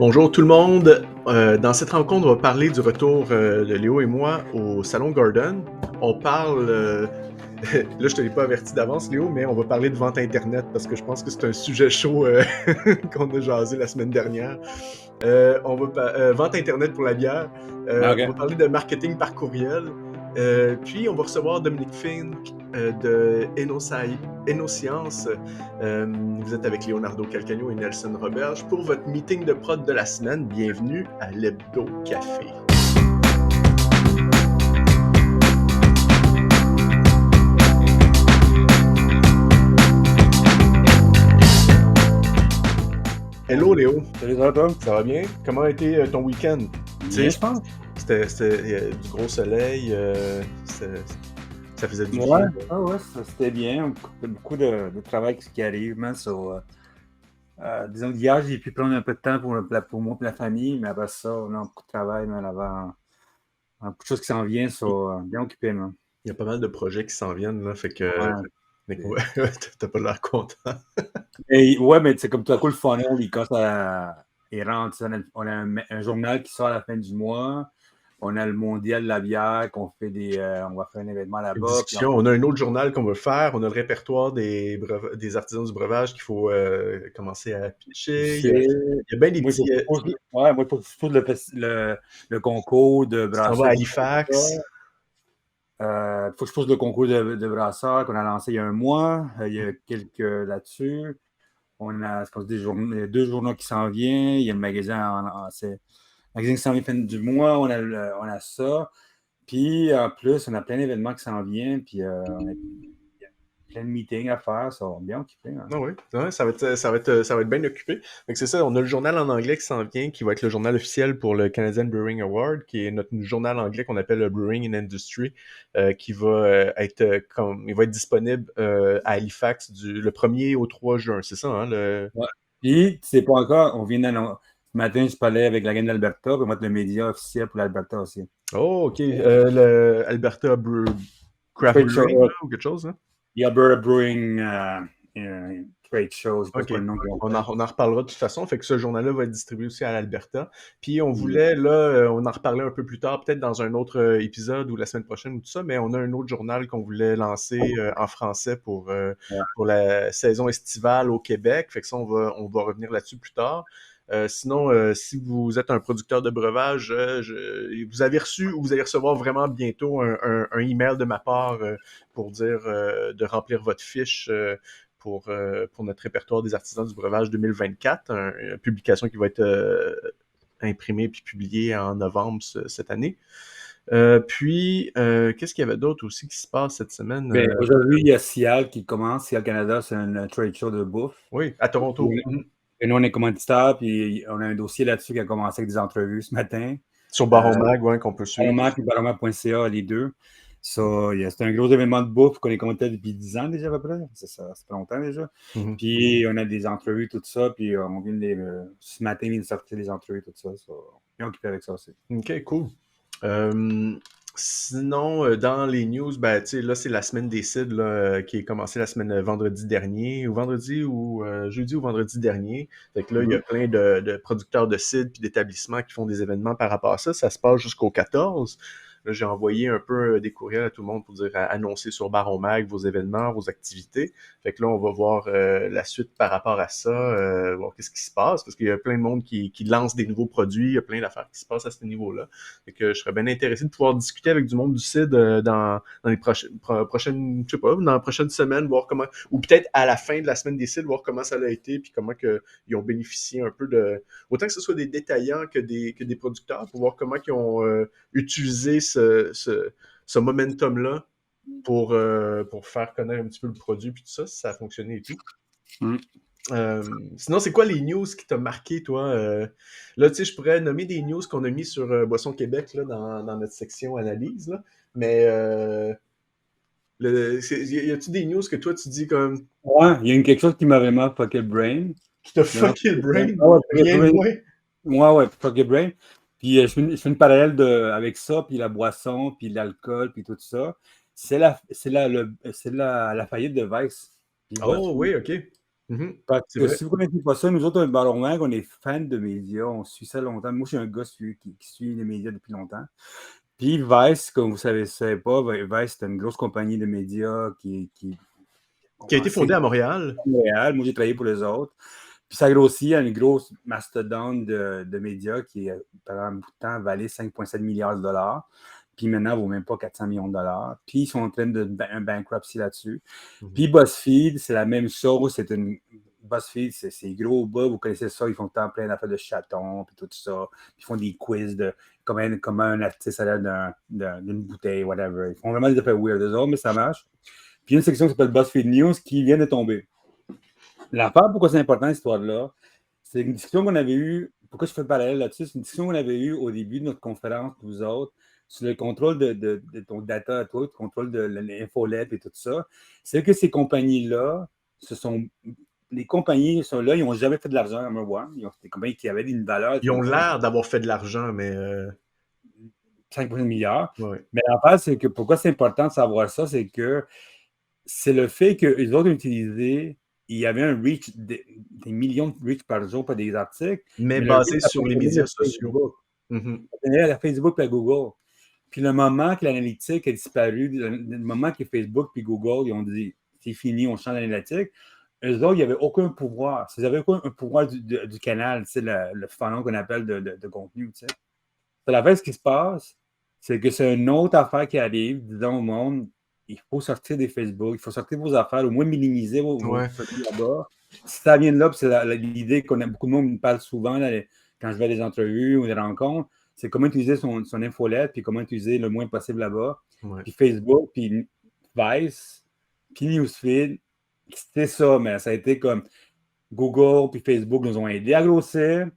Bonjour tout le monde. Dans cette rencontre, on va parler du retour de Léo et moi au Salon Garden. On parle, là je te l'ai pas averti d'avance Léo, mais on va parler de vente Internet parce que je pense que c'est un sujet chaud qu'on a jasé la semaine dernière. Vente Internet pour la bière. On va OK. parler de marketing par courriel. Puis on va recevoir Dominique Fink de Ennoscience. Vous êtes avec Leonardo Calcagno et Nelson Roberge pour votre meeting de prod de la semaine. Bienvenue à l'Hebdo Café. Hello Léo, Salut, ça va, toi? ça va bien? Comment a été ton week-end? Bien, je pense. C'était du gros soleil, ça faisait du Ouais, bien. ouais, c'était bien. Il y a beaucoup de travail qui arrive, man. Disons qu'hier, j'ai pu prendre un peu de temps pour moi et la famille, mais après ça, on a beaucoup de travail, man, avant. Beaucoup de choses qui s'en viennent, bien occupé, man. Il y a pas mal de projets qui s'en viennent, là, fait que Ouais. t'as pas l'air content. Ouais, mais c'est comme tout à coup, le funnel, il rentre. On a un journal qui sort à la fin du mois. On a le mondial de la bière, on va faire un événement Une là-bas. Puis discussion, on a un autre journal qu'on veut faire, on a le répertoire des artisans du breuvage qu'il faut commencer à pitcher. c'est Il y a bien des Moi, petits... il faut que le concours de tu t'en vas à brasseurs. Halifax. Il faut que je pose le concours de brasseurs qu'on a lancé il y a un mois. Il y a quelques là-dessus. On a, ce qu'on dit, il y a 2 journaux qui s'en viennent. Il y a le magasin, c'est le magasin qui s'en vient fin du mois. On a ça. Puis, en plus, on a plein d'événements qui s'en viennent. Puis, il y a plein de meetings à faire. Ça va bien occupé, hein. Ah oui, ouais, ça va être bien occupé. Donc c'est ça, on a le journal en anglais qui s'en vient, qui va être le journal officiel pour le Canadian Brewing Award, qui est notre journal anglais qu'on appelle le Brewing in Industry, qui va il va être disponible à Halifax le 1er au 3 juin, c'est ça, hein? Ouais. Puis, tu sais pas encore, on vient d'annoncer. Ce matin, je parlais avec la gang d'Alberta, pour mettre le média officiel pour l'Alberta aussi. Oh, ok, le Alberta Craft Trade Brewing, show, là, ou quelque chose, hein? the Alberta Brewing Trade Show, c'est OK. pas le nom qu'ils ont On en, fait. on en reparlera de toute façon. Fait que ce journal-là va être distribué aussi à l'Alberta. Puis on Mm. voulait, là, on en reparler un peu plus tard, peut-être dans un autre épisode ou la semaine prochaine ou tout ça, mais on a un autre journal qu'on voulait lancer en français Ouais. pour la saison estivale au Québec. Fait que ça, on va revenir là-dessus plus tard. Sinon, si vous êtes un producteur de breuvage, vous avez reçu ou vous allez recevoir vraiment bientôt un email de ma part pour dire de remplir votre fiche pour notre répertoire des artisans du breuvage 2024, une publication qui va être imprimée puis publiée en novembre cette année. Puis, qu'est-ce qu'il y avait d'autre aussi qui se passe cette semaine? Ben, aujourd'hui, il y a SIAL qui commence. SIAL Canada, c'est un trade show de bouffe. Oui, à Toronto. Et nous, on est commanditaire, puis on a un dossier là-dessus qui a commencé avec des entrevues ce matin. Sur Baron Mag, ouais, qu'on peut suivre. Baroma et baroma.ca, les deux. C'est un gros événement de bouffe qu'on est commanditaire depuis 10 ans déjà à peu près. C'est ça, ça fait longtemps déjà. Mhm. Puis on a des entrevues, tout ça. Puis on vient ce matin, il vient de sortir des entrevues, tout ça. Bien occupé avec ça aussi. OK, cool. Sinon, dans les news, ben, tu sais, là, c'est la semaine des cides là, qui est commencée la semaine vendredi dernier, ou vendredi ou jeudi ou vendredi dernier. Fait que là, il y a plein de producteurs de cidre puis d'établissements qui font des événements par rapport à ça. Ça se passe jusqu'au 14. Là, j'ai envoyé un peu des courriels à tout le monde pour dire annoncer sur Baron Mag vos événements, vos activités. Fait que là, on va voir la suite par rapport à ça, voir qu'est-ce qui se passe, parce qu'il y a plein de monde qui lance des nouveaux produits, il y a plein d'affaires qui se passent à ce niveau-là. Fait que je serais bien intéressé de pouvoir discuter avec du monde du CID dans les prochaines, je sais pas, dans les prochaines semaines, voir comment, ou peut-être à la fin de la semaine des CID, voir comment ça a été, puis comment ils ont bénéficié un peu de, autant que ce soit des détaillants que des producteurs, pour voir comment ils ont utilisé ce momentum-là pour faire connaître un petit peu le produit, puis tout ça, si ça a fonctionné et tout. Mm. Sinon, c'est quoi les news qui t'ont marqué, toi? Là, tu sais, je pourrais nommer des news qu'on a mis sur Boisson Québec là, dans notre section analyse, là, mais y a-tu des news que toi, tu dis comme Ouais, il y a quelque chose qui m'a vraiment fucké le brain. qui t'a Vraiment fucké le fucké le brain. brain? Ah ouais, fucké Rien le de brain. moins? Ouais, fucké le brain. Puis je fais une parallèle avec ça, puis la boisson, puis l'alcool, puis tout ça. C'est la faillite de Vice. Puis Oh oui, ok. Mhm. Parce C'est que vrai. si vous ne connaissez pas ça, nous autres, un Baron Mag, on est fans de médias, on suit ça longtemps. Moi, je suis un gars qui suit les médias depuis longtemps. Puis Vice, comme vous savez pas, Vice, c'est une grosse compagnie de médias qui a Qui a été commencé fondé à Montréal. à Montréal. Moi, j'ai travaillé pour les autres. Puis ça grossit à une grosse mastodonte de médias qui, pendant un bout de temps, valait 5,7 milliards de dollars. Puis maintenant, elle ne vaut même pas 400 millions de dollars. Puis ils sont en train de un bankruptcy là-dessus. Mhm. Puis BuzzFeed, c'est la même chose. BuzzFeed, c'est gros bas. Vous connaissez ça. Ils font tant plein d'affaires de chatons, puis tout ça. Puis ils font des quiz de comment un artiste a l'air d'une bouteille, whatever. Ils font vraiment des affaires weird, eux autres, mais ça marche. Puis il y a une section qui s'appelle BuzzFeed News qui vient de tomber. L'affaire, pourquoi c'est important, cette histoire-là, c'est une discussion qu'on avait eue. Pourquoi je fais le parallèle là-dessus? C'est une discussion qu'on avait eue au début de notre conférence, vous autres, sur le contrôle de ton data à toi, le contrôle de l'infolette et tout ça. C'est que ces compagnies-là, les compagnies sont là, ils n'ont jamais fait de l'argent, à me voir. Ils ont des compagnies qui avaient une valeur, Ils ont l'air d'avoir fait de l'argent, mais 5 milliards. ouais. Mais l'affaire, c'est que pourquoi c'est important de savoir ça, c'est que c'est le fait que les autres utilisaient, il y avait un reach, des millions de reach par jour pour des articles, Mais mais le reach basé sur les appartenait médias à sociaux. Facebook. Mhm. Appartenait à Facebook et à Google. Puis le moment que l'analytique a disparu, le moment que Facebook et Google ils ont dit c'est fini, on change l'analytique, eux autres, il n'y avait aucun pouvoir. Ils n'avaient aucun pouvoir du canal, le funnel qu'on appelle de contenu. Tu sais. La fait, ce qui se passe, c'est que c'est une autre affaire qui arrive, disons au monde, il faut sortir des Facebook, il faut sortir vos affaires, au moins minimiser vos Ouais. produits là-bas. Si ça vient de là, c'est l'idée qu'on a beaucoup de monde me parle souvent là, quand je vais à des entrevues ou des rencontres, c'est comment utiliser son infolette, puis comment utiliser le moins possible là-bas. Ouais. Puis Facebook, puis Vice, puis Newsfeed, c'était ça, mais ça a été comme Google puis Facebook nous ont aidés à grossir.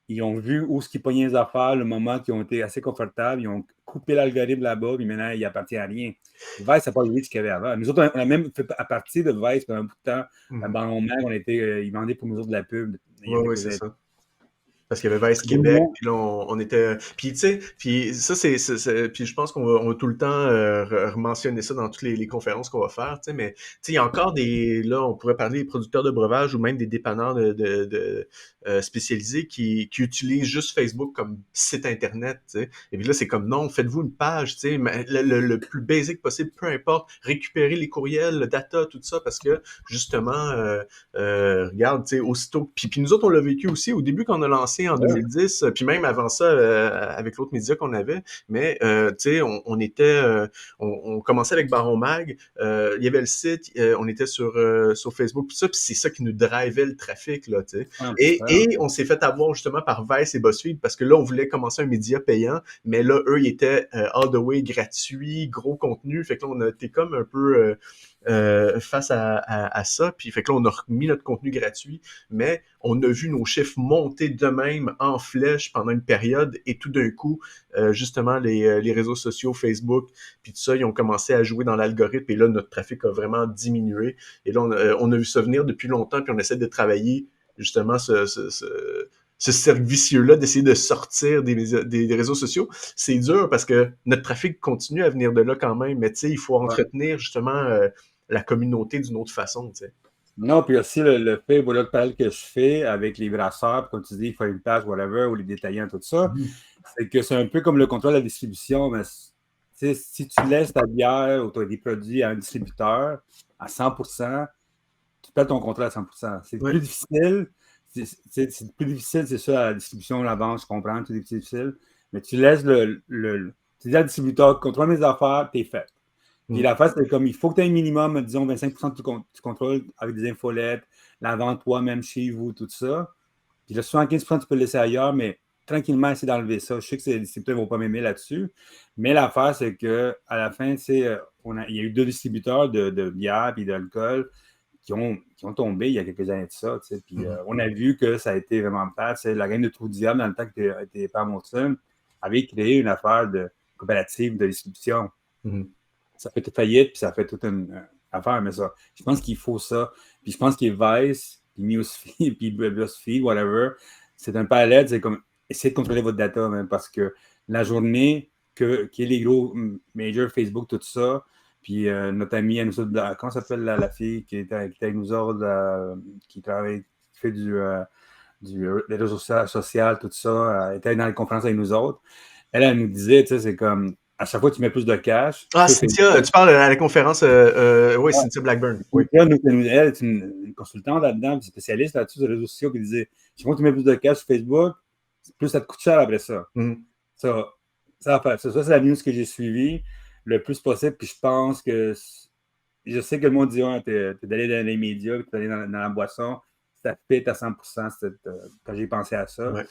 Ils ont vu où ce qui pognaient les affaires, le moment qu'ils ont été assez confortables. Ils ont coupé l'algorithme là-bas, puis maintenant, il appartient à rien. Vice, c'est pas le reach qu'il y avait avant. Nous autres, on a même fait à partir de Vice pendant un bout de temps. Mhm. Dans mon mag, ils vendaient pour nous autres de la pub il y a Ouais, ouais, quelques c'est années. ça. Parce qu'il y avait Vice Québec, puis là, on était... Puis, tu sais, puis ça, puis je pense qu'on va tout le temps mentionner ça dans toutes les conférences qu'on va faire, tu sais, mais, tu sais, il y a encore des... Là, on pourrait parler des producteurs de breuvages ou même des dépanneurs spécialisés qui utilisent juste Facebook comme site Internet, tu sais. Et puis là, c'est comme, non, faites-vous une page, tu sais, le plus basique possible, peu importe, récupérez les courriels, le data, tout ça, parce que, justement, regarde, tu sais, aussitôt... Puis nous autres, on l'a vécu aussi au début quand on a lancé en 2010, puis même avant ça, avec l'autre média qu'on avait, mais tu sais, on commençait avec Baron Mag, il y avait le site, on était sur Facebook, tout ça, puis c'est ça qui nous drivait le trafic, là, tu sais. Et on s'est fait avoir justement par Vice et BuzzFeed, parce que là, on voulait commencer un média payant, mais là, eux, ils étaient all the way gratuits, gros contenu, fait que là, on a été comme un peu... face à ça. Puis fait que là, on a remis notre contenu gratuit, mais on a vu nos chiffres monter de même en flèche pendant une période et tout d'un coup, justement, les réseaux sociaux, Facebook, puis tout ça, ils ont commencé à jouer dans l'algorithme et là, notre trafic a vraiment diminué. Et là, on a vu ça venir depuis longtemps, puis on essaie de travailler justement ce cercle vicieux-là, d'essayer de sortir des réseaux sociaux. C'est dur parce que notre trafic continue à venir de là quand même, mais tu sais, il faut entretenir justement la communauté d'une autre façon, tu sais. Non, puis aussi le fait, voilà le parallèle que je fais avec les brasseurs, comme tu dis, il faut une page, whatever, ou les détaillants, tout ça, c'est que c'est un peu comme le contrôle de la distribution, mais si tu laisses ta bière ou des produits à un distributeur à 100%, tu perds ton contrôle à 100%. C'est plus difficile. C'est plus difficile, c'est ça, la distribution, la vente, je comprends, c'est difficile. Mais tu laisses tu dis à le distributeur, contrôle mes affaires, t'es fait. Puis la face, c'est comme il faut que tu aies un minimum, disons, 25% du contrôle avec des infolettes, la vente toi-même chez vous, tout ça. Puis le 75%, tu peux le laisser ailleurs, mais tranquillement, essayer d'enlever ça. Je sais que les distributeurs ne vont pas m'aimer là-dessus. Mais l'affaire, c'est qu'à la fin, il y a eu 2 distributeurs de bière et d'alcool qui ont tombé il y a quelques années de ça. Puis on a vu que ça a été vraiment plate. La gang de Trou Diable, dans le temps que était pas Monson, avait créé une affaire de coopérative de distribution. Ça fait toute faillite, puis ça fait toute une affaire, mais ça, je pense qu'il faut ça. Puis je pense qu'il Vice, puis Newsfeed, puis BuzzFeed, whatever, c'est un palette, c'est comme, essayez de contrôler votre data, même, parce que la journée que les gros majors, Facebook, tout ça, Puis notre amie, elle nous a, comment s'appelle la fille qui était avec nous autres, qui travaille, qui fait des réseaux sociaux, tout ça, elle était dans les conférences avec nous autres. Elle nous disait, tu sais, c'est comme, à chaque fois que tu mets plus de cash Ah, sur Cynthia, Facebook. tu parles à la conférence, oui, Cynthia Blackburn, oui. Elle est une consultante là-dedans, une spécialiste là-dessus, sur les réseaux sociaux, qui disait, chaque fois que tu mets plus de cash sur Facebook, plus ça te coûte cher après ça. Mhm. Ça, ça, c'est la news que j'ai suivie le plus possible. Puis je pense que je sais que le monde dit t'es d'aller dans les médias, t'es allé dans la boisson, ça fit à 100% quand j'ai pensé à ça. Ouais.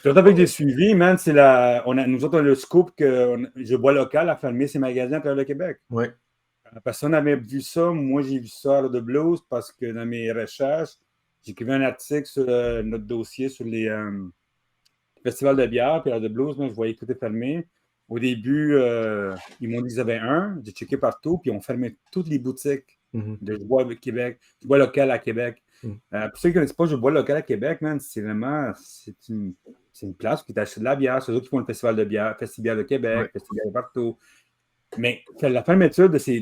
Puis l'autre que j'ai suivi, man, c'est nous autres, on a le scoop que Je Bois Local a fermé ses magasins à travers le Québec. Ouais. Personne n'avait vu ça. Moi, j'ai vu ça à de Blues parce que dans mes recherches, j'écrivais un article sur notre dossier sur les festivals de bière, puis à de Blues, moi, je voyais que tout est fermé. Au début, ils m'ont dit qu'ils avaient un. J'ai checké partout, puis on fermait toutes les boutiques Mhm. de Je Bois Québec, Je Bois Local à Québec. Mhm. Pour ceux qui ne connaissent pas Je Bois Local à Québec, man, c'est vraiment c'est une place où tu achètes de la bière. C'est eux qui font le festival de bière, Festival de Québec, Ouais. Festival de partout. Mais la fermeture de ces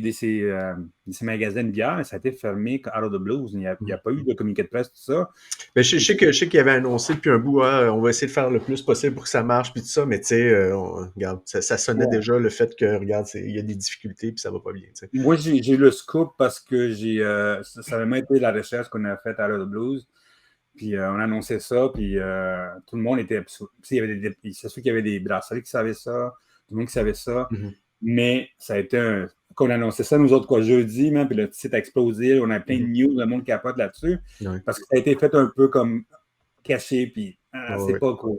magasins de bière, ça a été fermé out of the blues. Il n'y a pas eu de communiqué de presse, tout ça. Ben, je sais qu'il avait annoncé depuis un bout, on va essayer de faire le plus possible pour que ça marche, puis tout ça, mais tu sais, regarde, ça sonnait Ouais. déjà le fait que, regarde, il y a des difficultés, puis ça va pas bien, tu sais. Moi, j'ai eu le scoop parce que ça a vraiment été la recherche qu'on a faite à Out of the Blues. Puis on a annoncé ça, puis tout le monde était. C'est sûr qu'il y avait des brasseries qui savaient ça, tout le monde qui savait ça. Mhm. Mais ça a été un. Quand on a annoncé ça, nous autres, quoi, jeudi, même, puis le site a explosé. On a plein de Mhm. news, le monde capote là-dessus. Ouais. Parce que ça a été fait un peu comme caché, puis Ouais, c'est ouais. pas cool.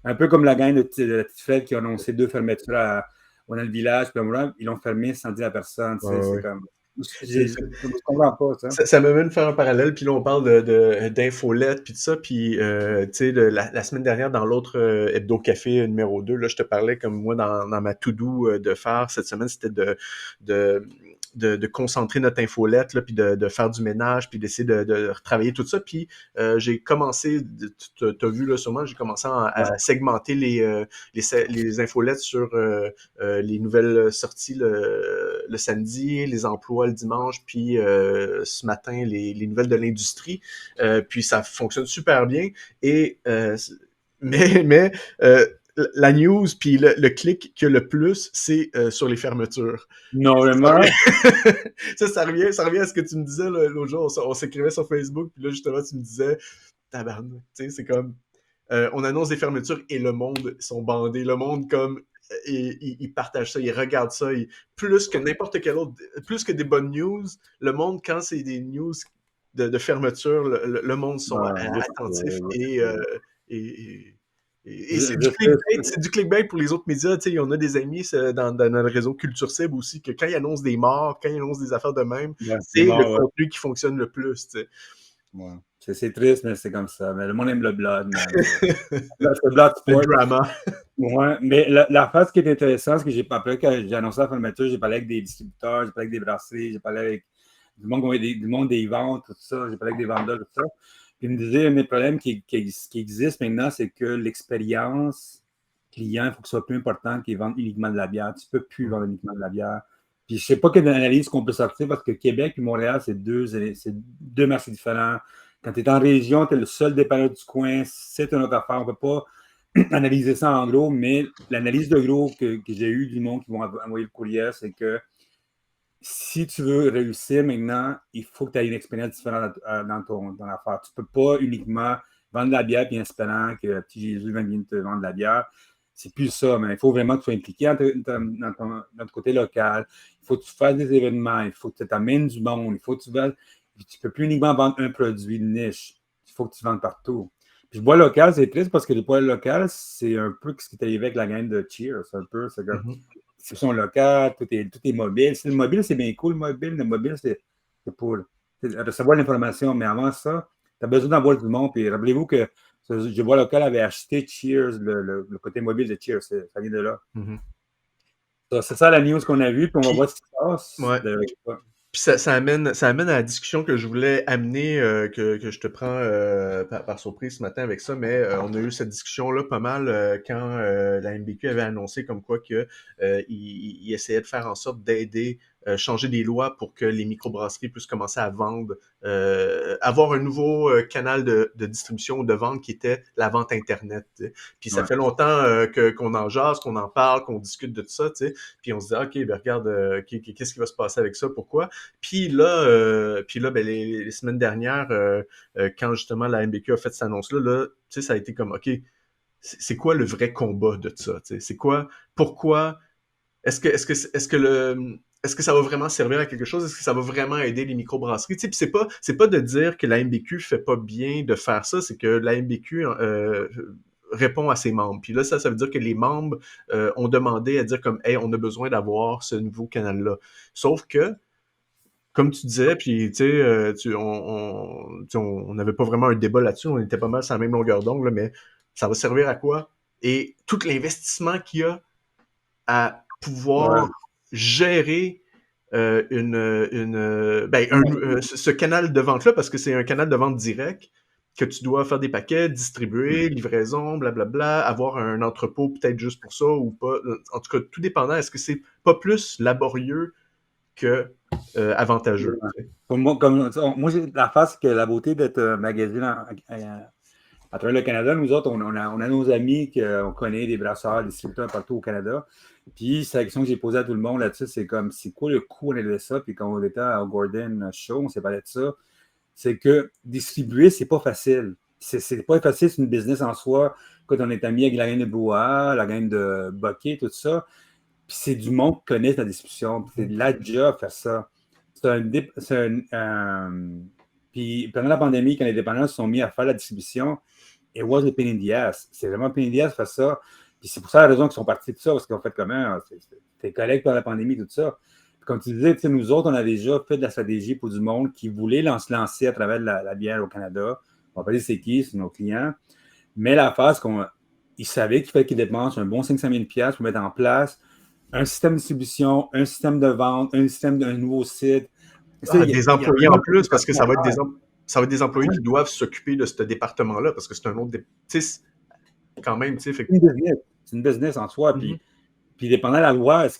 Un peu comme la gang de la petite Fred qui a annoncé 2 fermetures dans le village, puis ils l'ont fermé sans dire à personne. Ouais, C'est ouais. comme. C'est- Je ne comprends pas, ça. Ça m'amène faire un parallèle, puis là on parle d'infolettes, puis tout ça, puis tu sais, la semaine dernière, dans l'autre Hebdo Café numéro 2, là, je te parlais comme moi, dans ma to-do de faire cette semaine, c'était de, de concentrer notre infolette, là, puis de faire du ménage, puis d'essayer de retravailler tout ça, puis j'ai commencé, t'as vu là sûrement, j'ai commencé à segmenter les infolettes sur les nouvelles sorties le samedi, les emplois le dimanche, puis ce matin, les nouvelles de l'industrie. Puis ça fonctionne super bien. Et mais la news puis le clic qu'il y a le plus, c'est sur les fermetures. Non, vraiment. Ça revient à ce que tu me disais l'autre jour. On s'écrivait sur Facebook, puis là, justement, tu me disais, tabarnak, tu sais, c'est comme, on annonce des fermetures et le monde sont bandés. Le monde, comme, ils partagent ça, ils regardent ça. Plus que n'importe quel autre, plus que des bonnes news, le monde, quand c'est des news de fermeture, le monde sont attentifs et, et Je c'est du clickbait pour les autres médias. Tu sais, on a des amis dans notre réseau Culture Cible aussi, que quand ils annoncent des morts, quand ils annoncent des affaires de même, c'est c'est le mort, ouais. contenu qui fonctionne le plus. Tu sais. Ouais. C'est triste, mais c'est comme ça. Mais le monde aime le blood, man. Le blood Le sport. drama. Ouais, mais la phase qui est intéressante, c'est que après que j'ai annoncé la fermeture, j'ai parlé avec des distributeurs, j'ai parlé avec des brasseries, j'ai parlé avec du monde des ventes, tout ça, j'ai parlé avec des vendeurs, tout ça. Puis ils me disaient, un des problèmes qui existent maintenant, c'est que l'expérience client, il faut que ce soit plus important qu'ils vendent uniquement de la bière. Tu ne peux plus vendre uniquement de la bière. Puis je ne sais pas quelle analyse qu'on peut sortir parce que Québec et Montréal, c'est deux marchés différents. Quand tu es en région, tu es le seul dépanneur du coin, c'est une autre affaire. On ne peut pas analyser ça en gros, mais l'analyse de gros que j'ai eue du monde qui vont envoyer le courriel, c'est que si tu veux réussir maintenant, il faut que tu aies une expérience différente dans l'affaire. Tu ne peux pas uniquement vendre de la bière et en espérant que petit Jésus vienne te vendre de la bière. C'est plus ça, mais il faut vraiment que tu sois impliqué dans ton côté local. Il faut que tu fasses des événements, il faut que tu t'amènes du monde, il faut que tu vas. Tu ne peux plus uniquement vendre un produit de niche. Il faut que tu vendes partout. Puis le bois local, c'est triste parce que le bois local, c'est un peu ce qui est arrivé avec la gang de Cheers. C'est comme distribution locale, tout est mobile. Le mobile, c'est bien cool, le mobile, c'est pour recevoir l'information. Mais avant ça, tu as besoin d'avoir du monde. Puis rappelez-vous que Je Bois Local avait acheté Cheers, le côté mobile de Cheers. Ça vient de là. Mm-hmm. C'est ça la news qu'on a vue, puis on va voir ce qui se passe. Ouais. Puis ça amène à la discussion que je voulais amener, que je te prends par surprise ce matin avec ça, mais on a eu cette discussion-là pas mal quand la MBQ avait annoncé comme quoi que il essayait de faire en sorte d'aider changer des lois pour que les microbrasseries puissent commencer à vendre, avoir un nouveau canal de distribution ou de vente qui était la vente Internet. T'sais. Puis ça Ouais. fait longtemps qu'on en jase, qu'on en parle, qu'on discute de tout ça, puis on se dit, OK, ben regarde, qu'est-ce qui va se passer avec ça, pourquoi? Puis là ben, les semaines dernières, quand justement la MBQ a fait cette annonce-là, là, ça a été comme, OK, c'est quoi le vrai combat de ça? C'est quoi, pourquoi, est-ce que ça va vraiment servir à quelque chose? Est-ce que ça va vraiment aider les microbrasseries? Puis c'est pas de dire que la MBQ fait pas bien de faire ça, c'est que la MBQ répond à ses membres. Puis là, ça veut dire que les membres ont demandé à dire comme, hey, on a besoin d'avoir ce nouveau canal-là. Sauf que, comme tu disais, puis tu sais, on n'avait pas vraiment un débat là-dessus, on était pas mal sur la même longueur d'onde, là, mais ça va servir à quoi? Et tout l'investissement qu'il y a à Ouais. pouvoir gérer ce canal de vente-là, parce que c'est un canal de vente direct, que tu dois faire des paquets, distribuer, livraison, blablabla, avoir un entrepôt peut-être juste pour ça ou pas. En tout cas, tout dépendant. Est-ce que c'est pas plus laborieux que avantageux? Pour moi, moi la face que la beauté d'être magazine à travers le Canada, nous autres, on a nos amis qu'on connaît, des brasseurs, des distributeurs partout au Canada. Puis, c'est la question que j'ai posée à tout le monde là-dessus, c'est comme, c'est quoi le coût de ça? Puis, quand on était à Gordon Show, on s'est parlé de ça. C'est que distribuer, c'est pas facile. C'est pas facile, c'est une business en soi. Quand on est ami avec la gang de Brouhaha, la gang de Bucky, tout ça. Puis, c'est du monde qui connaît la distribution. Puis, c'est de la job faire ça. Puis, pendant la pandémie, quand les dépanneurs se sont mis à faire la distribution, it was a pain in the ass. C'est vraiment un pain in the ass de faire ça. Puis c'est pour ça la raison qu'ils sont partis de ça, parce qu'ils ont fait comment? C'était collègues pendant la pandémie, tout ça. Puis comme tu disais, nous autres, on a déjà fait de la stratégie pour du monde qui voulait se lancer à travers la bière au Canada. On va pas dire c'est qui, c'est nos clients. Mais la phase qu'ils savaient qu'il fallait qu'ils dépensent un bon 500 000 $ pour mettre en place un système de distribution, un système de vente, un système d'un nouveau site. Des employés en plus, parce que ça va être des employés Ouais. qui doivent s'occuper de ce département-là, parce que c'est un autre... Tu sais, quand même, tu sais... Fait... C'est une business en soi. Mm-hmm. Puis, dépendant de la loi, est-ce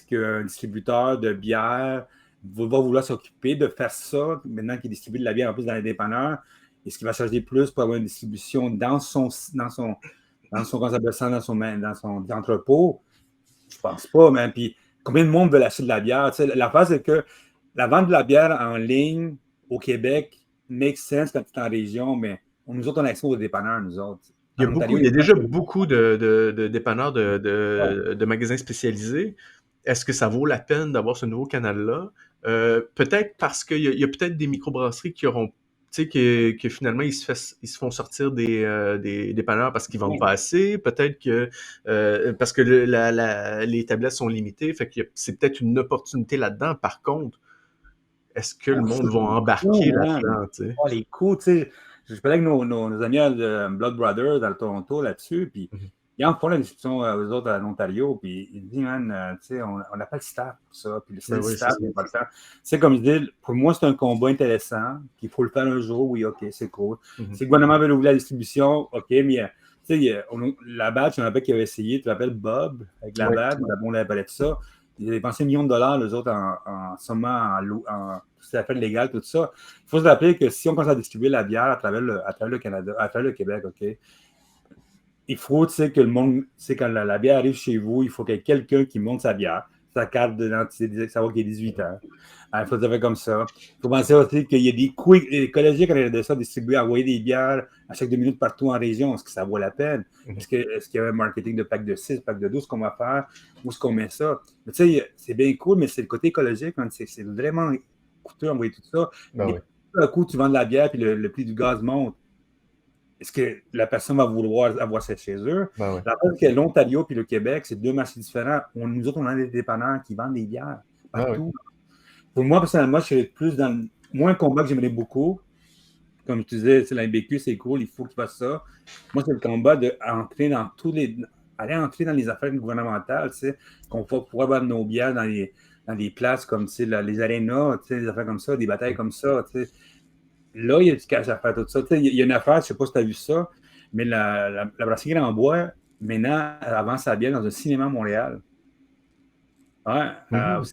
qu'un distributeur de bière va vouloir s'occuper de faire ça, maintenant qu'il distribue de la bière en plus dans les dépanneurs? Est-ce qu'il va charger plus pour avoir une distribution dans son entrepôt? Je pense pas, man. Puis, combien de monde veut acheter de la bière? Tu sais, la phase, c'est que la vente de la bière en ligne au Québec make sense quand tu es en région, mais nous autres, on a accès aux dépanneurs, nous autres. Il y a déjà beaucoup de dépanneurs de magasins spécialisés. Est-ce que ça vaut la peine d'avoir ce nouveau canal-là? Peut-être parce qu'il y a peut-être des microbrasseries qui auront, tu sais, que finalement, ils se font sortir des dépanneurs parce qu'ils vendent pas assez. Peut-être que parce que les tablettes sont limitées. Fait que c'est peut-être une opportunité là-dedans. Par contre, est-ce que le monde va embarquer là-dedans? Oh, les coûts, tu sais. Je parlais avec nos amis de Blood Brothers dans le Toronto là-dessus, puis ils en font la discussion aux autres en Ontario, puis ils disent, man, tu sais, on n'a pas le staff pour ça, puis le staff, il n'y a pas le temps. C'est comme je dis, pour moi, c'est un combat intéressant, qu'il faut le faire un jour, oui, OK, c'est cool. Si le gouvernement veut ouvrir la distribution, OK, mais tu sais, la badge, je me rappelle qu'il avait essayé, tu te rappelles Bob, avec la badge, on avait parlé de ça. Ils ont dépensé $1 million, les autres, seulement en c'est la fête légale, tout ça. Il faut se rappeler que si on commence à distribuer la bière à travers le Canada, à travers le Québec, OK, il faut, tu sais, que le monde, tu sais, quand la bière arrive chez vous, il faut qu'il y ait quelqu'un qui monte sa bière, sa carte d'identité, savoir qu'il a 18 ans. Il faut le faire comme ça. Il faut penser aussi qu'il y a des coûts écologiques quand il y a de ça, distribuer, envoyer des bières à chaque 2 minutes partout en région. Est-ce que ça vaut la peine? Est-ce qu'il y a un marketing de pack de 6, pack de 12 qu'on va faire? Où est-ce qu'on met ça? Mais tu sais, c'est bien cool, mais c'est le côté écologique. C'est vraiment coûteux d'envoyer tout ça. Mais tout à coup, tu vends de la bière puis le prix du gaz monte. Est-ce que la personne va vouloir avoir ça chez eux? La preuve que l'Ontario et le Québec, c'est deux marchés différents. Nous autres, on a des dépanneurs qui vendent des bières partout. Pour moi, personnellement, je serais plus dans moi un combat que j'aimerais beaucoup. Comme tu disais, la MBQ, c'est cool, il faut qu'ils fassent ça. Moi, c'est le combat d'entrer dans aller entrer dans les affaires gouvernementales, tu sais, qu'on va pouvoir avoir nos bières dans des places comme les arénas, tu sais, des affaires comme ça, des batailles comme ça, tu sais. Là, il y a du cash à faire, tout ça. Tu sais, il y a une affaire, je ne sais pas si tu as vu ça, mais la brasserie en bois, maintenant, elle avance sa bière dans un cinéma à Montréal. Ouais, Mhm.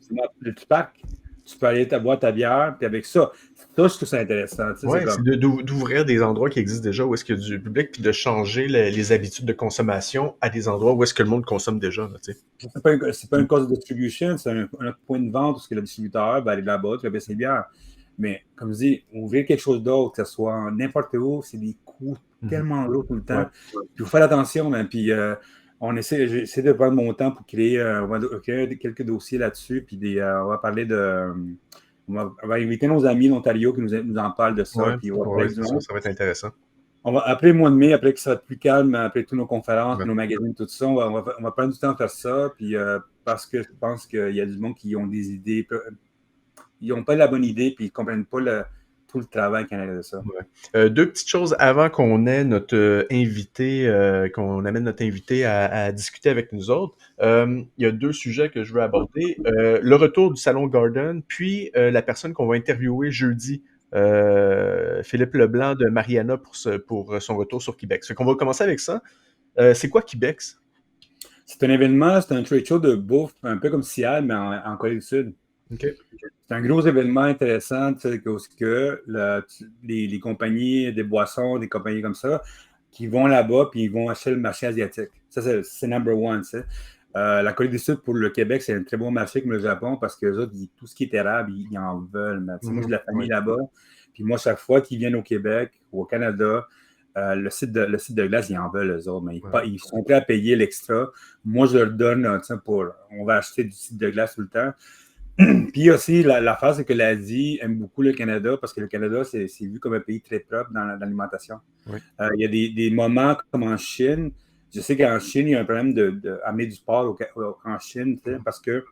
le Tupac, tu peux aller boire ta bière, puis avec ça, je trouve ça intéressant. Tu sais, c'est Ouais, c'est comme, d'ouvrir des endroits qui existent déjà où est-ce qu'il y a du public, puis de changer les habitudes de consommation à des endroits où est-ce que le monde consomme déjà, là, tu sais. c'est pas une cause de distribution, c'est un autre point de vente, parce que le distributeur va aller là-bas, tu vas baisser ses bières. Mais comme je dis, ouvrir quelque chose d'autre, que ce soit n'importe où, c'est des coûts Mhm. tellement lourds tout le Ouais. temps. Puis il faut faire attention, hein, puis j'essaie de prendre mon temps pour créer créer quelques dossiers là-dessus, puis on va parler on va inviter nos amis d'Ontario qui nous en parlent de ça, Ouais, puis on va parler ouais, avec du c'est sûr, monde. ça va être intéressant. On va, après le mois de mai, après que ça va être plus calme, après toutes nos conférences, Ouais. puis nos magazines, tout ça, on va prendre du temps à faire ça, puis parce que je pense qu'il y a du monde qui ont des idées, ils n'ont pas la bonne idée, puis ils ne comprennent pas tout le travail qu'il y a derrière ça. Ouais. Deux petites choses avant qu'on ait notre invité, qu'on amène notre invité à discuter avec nous autres. Il y a deux sujets que je veux aborder. Le retour du Salon Garden, puis la personne qu'on va interviewer jeudi, Philippe Leblanc de Mariana pour son retour sur Québec. Fait qu'on va commencer avec ça. C'est quoi Québec? C'est un événement, c'est un trade show de bouffe, un peu comme Seattle, mais en Corée du Sud. OK. C'est un gros événement intéressant, tu sais, les compagnies des boissons, des compagnies comme ça, qui vont là-bas puis ils vont acheter le marché asiatique. Ça, c'est number one, tu sais. La Corée du Sud pour le Québec, c'est un très bon marché comme le Japon parce que autres, tout ce qui est érable, ils en veulent. Mais, tu sais, moi, j'ai de la famille Ouais. là-bas. Puis moi, chaque fois qu'ils viennent au Québec ou au Canada, le site de glace, ils en veulent, eux autres. Mais Ouais. ils sont prêts à payer l'extra. Moi, je leur donne, tu sais, on va acheter du site de glace tout le temps. Puis aussi, l'affaire, c'est que l'Asie aime beaucoup le Canada parce que le Canada, c'est vu comme un pays très propre dans l'alimentation. Ouais. Il y a des moments comme en Chine. Je sais qu'en Chine, il y a un problème d'amener du porc en Chine, tu sais, parce que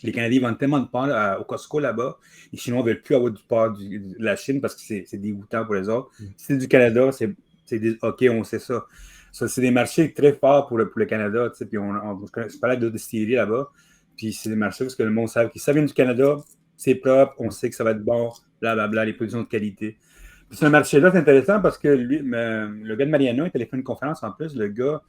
les Canadiens vendent tellement de porc au Costco là-bas. Les Chinois ne veulent plus avoir du porc de la Chine parce que c'est dégoûtant pour les autres. Mm. Si c'est du Canada, OK, on sait ça. Ça, c'est des marchés très forts pour le Canada. Tu sais, puis je parlais de distilleries là-bas. Puis c'est des marchés parce que le monde sait que ça vient du Canada, c'est propre, on sait que ça va être bon, blablabla, les productions de qualité. Puis ce marché-là, c'est intéressant parce que le gars de Mariana, il a fait une conférence en plus. Le gars,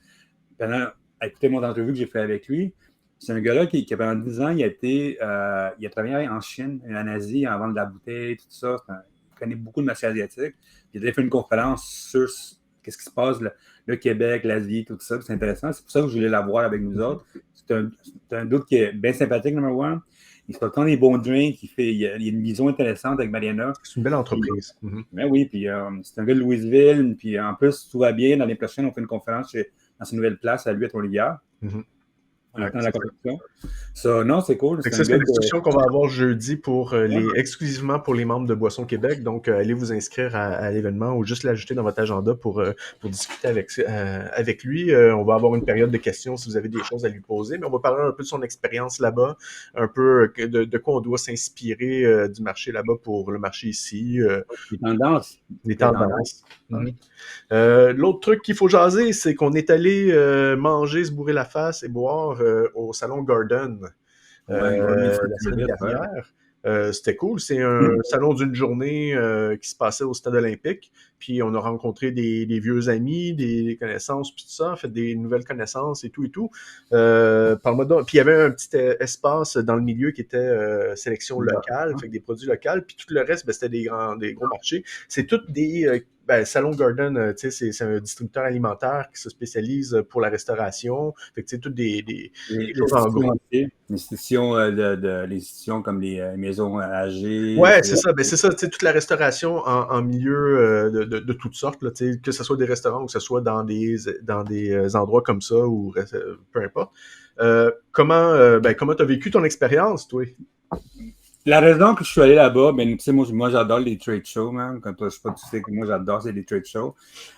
pendant, écoutez mon entrevue que j'ai fait avec lui, c'est un gars-là qui pendant 10 ans, il a travaillé en Chine, en Asie, en vente de la bouteille, tout ça. Il connaît beaucoup de marché asiatique. Il a fait une conférence sur qu'est-ce qui se passe, le Québec, l'Asie, tout ça. C'est intéressant. C'est pour ça que je voulais l'avoir avec nous autres. C'est un doute qui est bien sympathique, number one. Il se fait tant des bons drinks. Il y a une vision intéressante avec Mariana. C'est une belle Puis, entreprise. Mhm. ben oui, puis c'est un gars de Louisville. Puis en plus, tout va bien. L'année prochaine, on fait une conférence dans sa nouvelle place à lui à Trois-Rivières. Mhm. On Ouais, attend la c'est ça. construction. Ça, non, c'est cool. Fait que C'est ça, un c'est gars une de. discussion qu'on va avoir jeudi pour Ouais. exclusivement pour les membres de Boisson Québec. Donc, allez vous inscrire à l'événement ou juste l'ajouter dans votre agenda pour discuter avec lui. On va avoir une période de questions si vous avez des choses à lui poser, mais on va parler un peu de son expérience là-bas, un peu de quoi on doit s'inspirer du marché là-bas pour le marché ici, Les tendances. les Les tendances. tendances. Mhm. L'autre truc qu'il faut jaser, c'est qu'on est allé manger, se bourrer la face et boire au Salon Garden Ouais, Gordon, la semaine ouais. dernière. C'était cool. C'est un salon d'une journée qui se passait au Stade olympique. Puis on a rencontré des vieux amis, des connaissances, puis tout ça, fait des nouvelles connaissances et tout et tout. Puis il y avait un petit espace dans le milieu qui était sélection locale, fait que des produits locaux. Puis tout le reste, ben, c'était des gros marchés. C'est toutes des Salon Garden, c'est un distributeur alimentaire qui se spécialise pour la restauration. Fait que tu sais, toutes des choses en gros. Les institutions, les institutions comme les maisons âgées. Ouais, c'est ça. Ben, c'est ça, tu sais, toute la restauration en milieu de toutes sortes, là, tu sais, que ce soit des restaurants ou que ce soit dans des endroits comme ça ou peu importe. Comment t'as vécu ton expérience, toi? La raison que je suis allé là-bas, ben, tu sais, moi j'adore les trade shows, man. Quand toi, je sais pas, tu sais que moi j'adore, c'est les trade shows.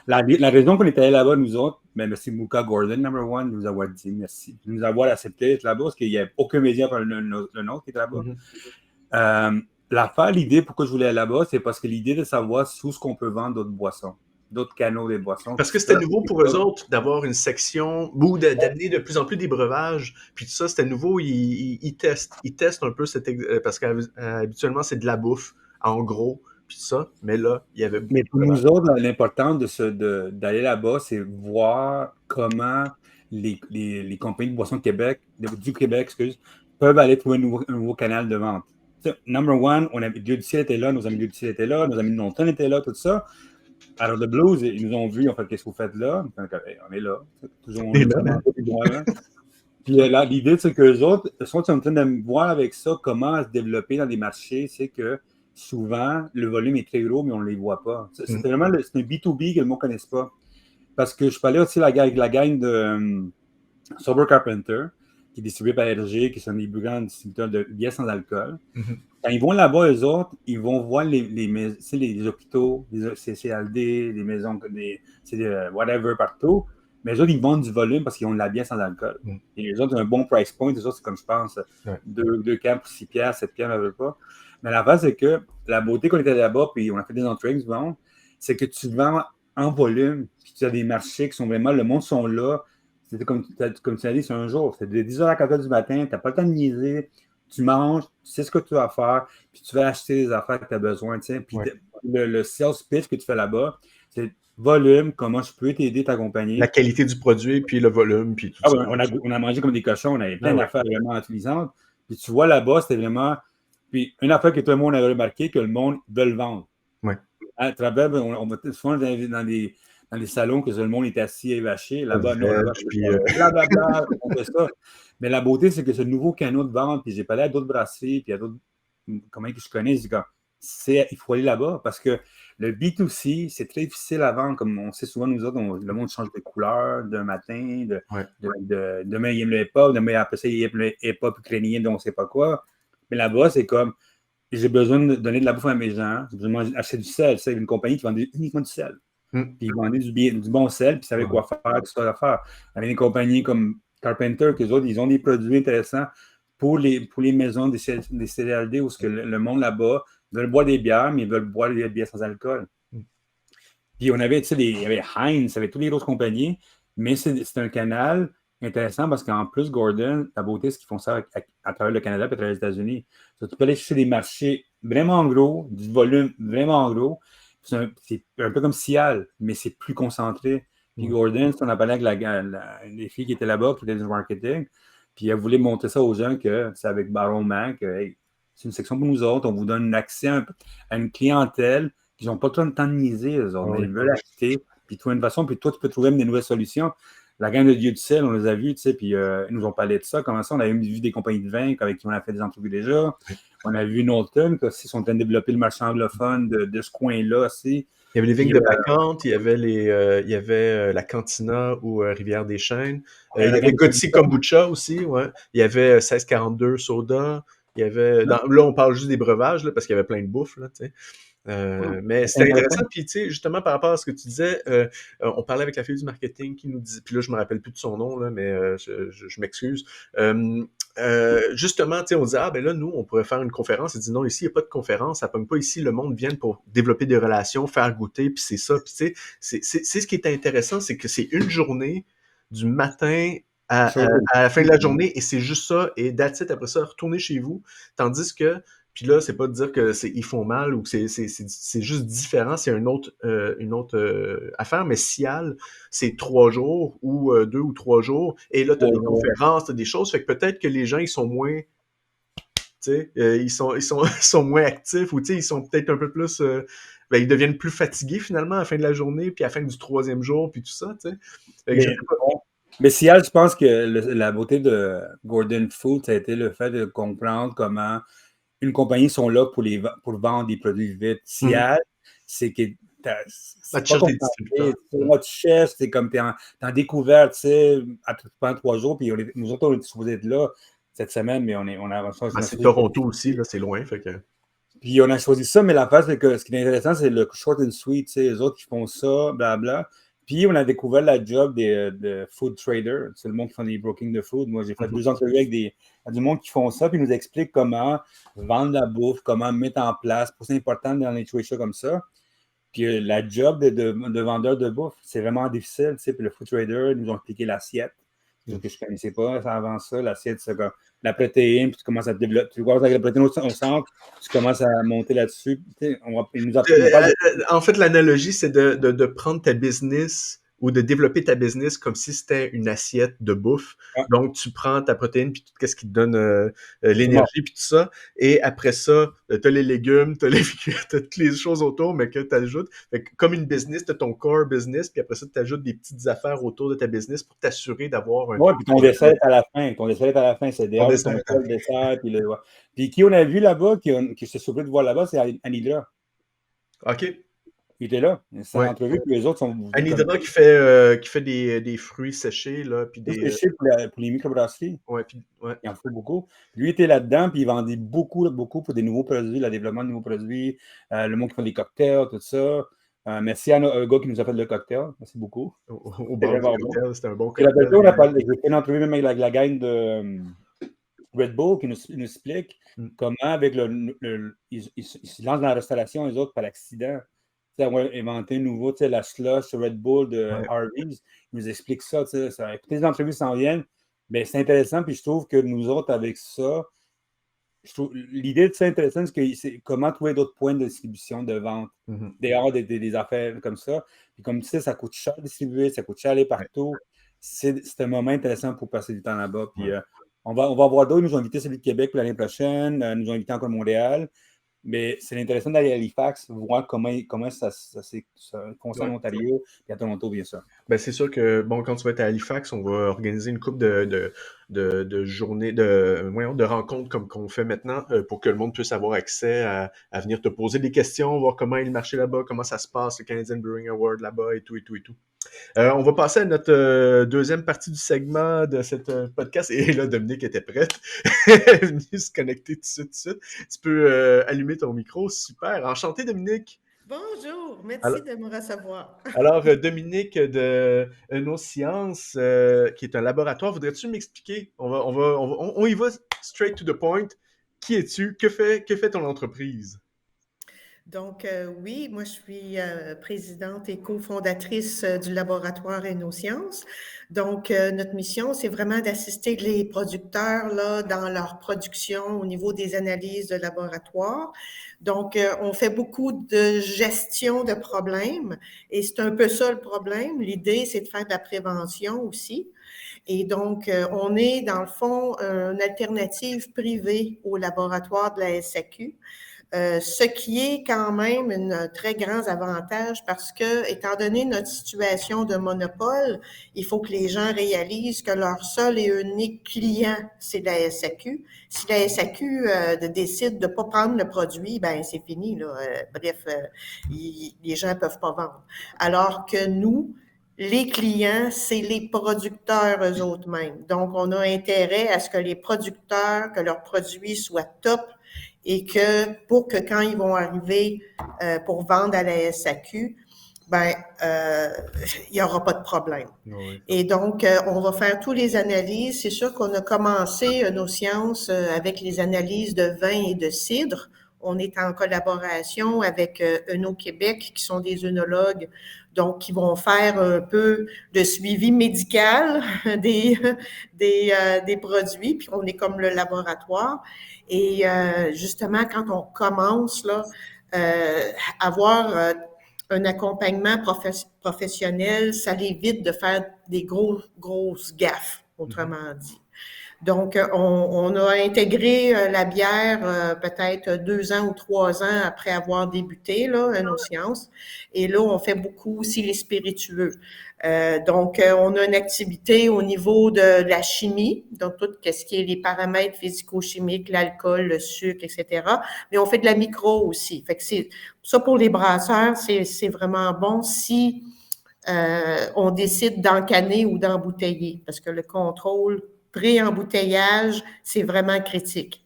La raison qu'on est allé là-bas, nous autres, ben, merci Mouka Gordon, number one, de nous avoir dit merci. De nous avoir accepté d'être là-bas, parce qu'il n'y a aucun média par le nôtre qui est là-bas. Mhm. L'idée pourquoi je voulais aller là-bas, c'est parce que l'idée de savoir où est-ce qu'on peut vendre d'autres boissons, d'autres canaux de boissons. Parce que c'était nouveau pour eux autres d'avoir une section ou d'amener de plus en plus des breuvages. Puis tout ça, c'était nouveau. Ils testent. Ils testent un peu parce qu'habituellement, c'est de la bouffe, en gros, puis tout ça. Mais là, il y avait beaucoup Mais de pour breuvages. nous autres, l'important d'aller là-bas, c'est voir comment les compagnies de boissons du Québec, excuse, peuvent aller trouver un nouveau canal de vente. T'sais, number one, Dieu du ciel était là, nos amis Dieu du ciel étaient là, nos amis de Norton étaient là, tout ça. Alors, The Blues, ils nous ont vus, en fait, qu'est-ce que vous faites là? Donc, on est là. Toujours, on Et est là, vraiment pas plus loin. Puis là, l'idée, c'est qu'eux autres sont en train de voir avec ça comment se développer dans des marchés. C'est que souvent, le volume est très gros, mais on ne les voit pas. C'est vraiment c'est un B2B que le monde ne connaisse pas. Parce que je parlais aussi avec la gang de Sober Carpenter, qui est distribué par RG, qui sont des plus grands distributeurs de bières sans alcool. Quand ils vont là-bas, eux autres, ils vont voir les hôpitaux, les CCLD, les maisons, whatever partout. Mais eux autres, ils vendent du volume parce qu'ils ont de la bière sans alcool. Et les autres ont un bon price point. Les autres, c'est comme je pense, 2 cannes pour 6 piastres, 7 piastres, ne veut pas. Mais la base, c'est que la beauté qu'on était là-bas, puis on a fait des entrées, souvent, c'est que tu vends en volume, puis tu as des marchés qui sont vraiment, le monde sont là. C'était comme tu as dit, c'est un jour. C'est de 10h à 4h du matin, tu n'as pas le temps de niaiser. Tu manges, tu sais ce que tu vas faire, puis tu vas acheter les affaires que tu as besoin. Puis le sales pitch que tu fais là-bas, c'est volume, comment je peux t'aider, t'accompagner. La qualité du produit, puis le volume, puis tout ça. On a mangé comme des cochons, on avait plein d'affaires vraiment utilisantes. Puis tu vois là-bas, c'était vraiment. Puis une affaire que tout le monde avait remarqué, que le monde veut le vendre. Ouais. À travers, on va souvent dans les salons que tout le monde est assis et vaché. Là-bas, non, là-bas, blablabla, on fait ça. Mais la beauté, c'est que ce nouveau canot de vente, puis j'ai parlé à d'autres brasseries, puis à d'autres, comment que je connais, il faut aller là-bas parce que le B2C, c'est très difficile à vendre. Comme on sait souvent, nous autres, le monde change de couleur d'un matin, demain, il aime le hip-hop, demain, après ça, il aime le hip-hop ukrainien, donc on ne sait pas quoi. Mais là-bas, c'est comme, j'ai besoin de donner de la bouffe à mes gens, j'ai besoin d'acheter du sel. C'est une compagnie qui vendait uniquement du sel. Puis ils vendaient du bon sel, puis ils savaient quoi faire, tout ça à faire. Il y avait des compagnies comme Carpenter, qu'eux autres, ils ont des produits intéressants pour les maisons des CDLD où le monde là-bas veulent boire des bières, mais ils veulent boire des bières sans alcool. Puis on avait, tu sais, il y avait Heinz, il y avait toutes les grosses compagnies, mais c'est un canal intéressant parce qu'en plus, Gordon, la beauté, c'est qu'ils font ça à travers le Canada et à travers les États-Unis. Tu peux aller chercher des marchés vraiment gros, du volume vraiment gros. C'est un peu comme Cial, mais c'est plus concentré. Puis Gordon, on a parlé avec les filles qui étaient là-bas, qui étaient du marketing, puis elle voulait montrer ça aux gens que c'est avec Baron Mac, hey, c'est une section pour nous autres, on vous donne accès à une clientèle qui n'ont pas tout le temps de niaiser, eux autres, mais ils veulent acheter, puis trouver une façon, puis toi, tu peux trouver même des nouvelles solutions. La gang de Dieu du ciel, on les a vus, tu sais, puis ils nous ont parlé de ça. Comment ça, on a vu des compagnies de vin avec qui on a fait des entrevues déjà. On a vu Norton, qui aussi sont en train de développer le marché anglophone de ce coin-là aussi. Il y avait les vignes de Bacante, il y avait la Cantina ou Rivière-des-Chênes. Il y avait Gauthier Kombucha aussi, ouais. Il y avait 1642 Soda. Il y avait. Là, on parle juste des breuvages, là, parce qu'il y avait plein de bouffe, là, tu sais. Mais c'était intéressant. Puis, tu sais, justement, par rapport à ce que tu disais, on parlait avec la fille du marketing qui nous dit, puis là, je me rappelle plus de son nom, là, mais je m'excuse. Justement, tu sais, on dit, ah, ben là, nous, on pourrait faire une conférence. Il dit, non, ici, il n'y a pas de conférence. Ça ne pogne pas ici. Le monde vient pour développer des relations, faire goûter, puis c'est ça. Puis, tu sais, c'est ce qui est intéressant, c'est que c'est une journée du matin à la fin de la journée, et c'est juste ça. Et that's it, après ça, retournez chez vous. Tandis que puis là, c'est pas de dire que ils font mal ou que c'est juste différent, c'est une autre affaire, mais Cial, c'est 3 jours ou 2 ou 3 jours, et là, tu as des conférences, tu as des choses, fait que peut-être que les gens, ils sont moins, tu sais, ils sont moins actifs, ou tu sais, ils sont peut-être un peu plus, ben, ils deviennent plus fatigués finalement à la fin de la journée, puis à la fin du 3e jour, puis tout ça, tu sais. Mais Cial, je pense que la beauté de Gordon Food, ça a été le fait de comprendre comment une compagnie sont là pour vendre des produits vite. Cial, c'est que c'est pas compliqué. Tu cherches, c'est comme tu es en découverte, tu sais, pendant 3 jours, puis nous autres, on est supposés être là cette semaine, mais on a c'est Toronto aussi, là, c'est loin, fait que... Puis on a choisi ça, mais la face, c'est que ce qui est intéressant, c'est le short and sweet, tu sais, les autres qui font ça, blabla. Puis on a découvert la job de food trader. C'est le monde qui fait des brokings de food. Moi, j'ai fait 2 entrevues avec du monde qui font ça, puis ils nous expliquent comment vendre la bouffe, comment mettre en place. C'est important dans les situations comme ça. Puis la job de vendeur de bouffe, c'est vraiment difficile. Tu sais, puis le food trader, ils nous ont expliqué l'assiette. Que je ne connaissais pas avant ça. L'assiette, c'est comme la protéine, puis tu commences à te développer. Tu vois, avec la protéine au centre, tu commences à monter là-dessus. Tu sais, en fait, l'analogie, c'est de prendre ta business ou de développer ta business comme si c'était une assiette de bouffe. Ouais, Donc, tu prends ta protéine, puis tout ce qui te donne absolument. l'énergie, puis tout ça. Et après ça, tu as les légumes, tu as, t'as toutes les choses autour, mais que tu ajoutes. Comme une business, tu as ton core business, puis après ça, tu ajoutes des petites affaires autour de ta business pour t'assurer d'avoir un Ouais, puis ton dessert est à la fin. Ton dessert est à la fin. C'est on dehors avec ton dessert. seul dessert. Ouais. Puis qui on a vu là-bas, qui s'est surpris de voir là-bas, c'est Anidra. OK. Il était là. C'est une Ouais. entrevue, puis les autres sont comme Anidra qui fait des fruits séchés, là, puis tous des. les chiffres pour les microbrasseries. Ouais, puis, ouais. Il en faut beaucoup. Lui était là-dedans, puis il vendait beaucoup, beaucoup pour des nouveaux produits, le développement de nouveaux produits, le monde qui fait des cocktails, tout ça. Merci à un gars qui nous a fait le cocktail. Merci beaucoup. Au C'était bar du vraiment bon. cocktail, c'était un bon Et la cocktail. on a parlé, j'ai fait une entrevue même avec la gang de Red Bull qui nous explique Mm. comment, avec ils se lancent dans la restauration, les autres, par l'accident. On va inventer un nouveau, la slush Red Bull de Ouais. Harvey's. Ils nous expliquent ça. Écoutez, les entrevues s'en viennent. Mais c'est intéressant, puis je trouve que nous autres, avec ça, l'idée de ça intéressante, c'est comment trouver d'autres points de distribution, de vente, Mhm. dehors des affaires comme ça. Puis comme tu sais, ça coûte cher à distribuer, ça coûte cher à aller Ouais. partout. C'est un moment intéressant pour passer du temps là-bas. Puis Ouais. on va voir d'autres. Ils nous ont invité celui de Québec pour l'année prochaine. Nous ont invité encore Montréal. Mais c'est intéressant d'aller à Halifax, voir comment ça fonctionne en Ouais. Ontario et à Toronto, bien sûr. Ben, c'est sûr que, bon, quand tu vas être à Halifax, on va organiser une couple de journées, voyons, de rencontres comme qu'on fait maintenant pour que le monde puisse avoir accès à venir te poser des questions, voir comment est le marché là-bas, comment ça se passe, le Canadian Brewing Award là-bas et tout, et tout, et tout. On va passer à notre deuxième partie du segment de cette podcast. Et là, Dominique était prête. Elle est venue se connecter tout de suite, tout de suite. Tu peux allumer ton micro. Super. Enchanté, Dominique. Bonjour, merci Alors, de me recevoir. Dominique de Nos Sciences, qui est un laboratoire, voudrais-tu m'expliquer? On y va straight to the point. Qui es-tu? Que fait ton entreprise? Donc, oui, moi, je suis présidente et cofondatrice du laboratoire Sciences. Donc, notre mission, c'est vraiment d'assister les producteurs là, dans leur production au niveau des analyses de laboratoire. Donc, on fait beaucoup de gestion de problèmes et c'est un peu ça le problème. L'idée, c'est de faire de la prévention aussi. Et donc, on est, dans le fond, une alternative privée au laboratoire de la SAQ. Ce qui est quand même un très grand avantage parce que, étant donné notre situation de monopole, il faut que les gens réalisent que leur seul et unique client, c'est la SAQ. Si la SAQ décide de pas prendre le produit, ben c'est fini, là. Bref, les gens peuvent pas vendre. Alors que nous, les clients, c'est les producteurs eux autres mêmes. Donc, on a intérêt à ce que les producteurs, que leurs produits soient top et que pour que quand ils vont arriver pour vendre à la SAQ, ben il n'y aura pas de problème. Oui. Et donc, on va faire toutes les analyses. C'est sûr qu'on a commencé nos sciences avec les analyses de vin et de cidre. On est en collaboration avec Œno Québec, qui sont des œnologues, donc qui vont faire un peu de suivi médical des produits, puis on est comme le laboratoire. Et justement, quand on commence là, avoir un accompagnement professionnel, ça l'évite de faire des grosses gaffes, autrement dit. Donc, on a intégré la bière peut-être 2 ans ou 3 ans après avoir débuté là, nos sciences. Et là, on fait beaucoup aussi les spiritueux. Donc, on a une activité au niveau de la chimie, donc tout ce qui est les paramètres physico-chimiques, l'alcool, le sucre, etc. Mais on fait de la micro aussi. Fait que c'est ça pour les brasseurs, c'est vraiment bon si on décide d'encanner ou d'embouteiller, parce que le contrôle pré-embouteillage, c'est vraiment critique.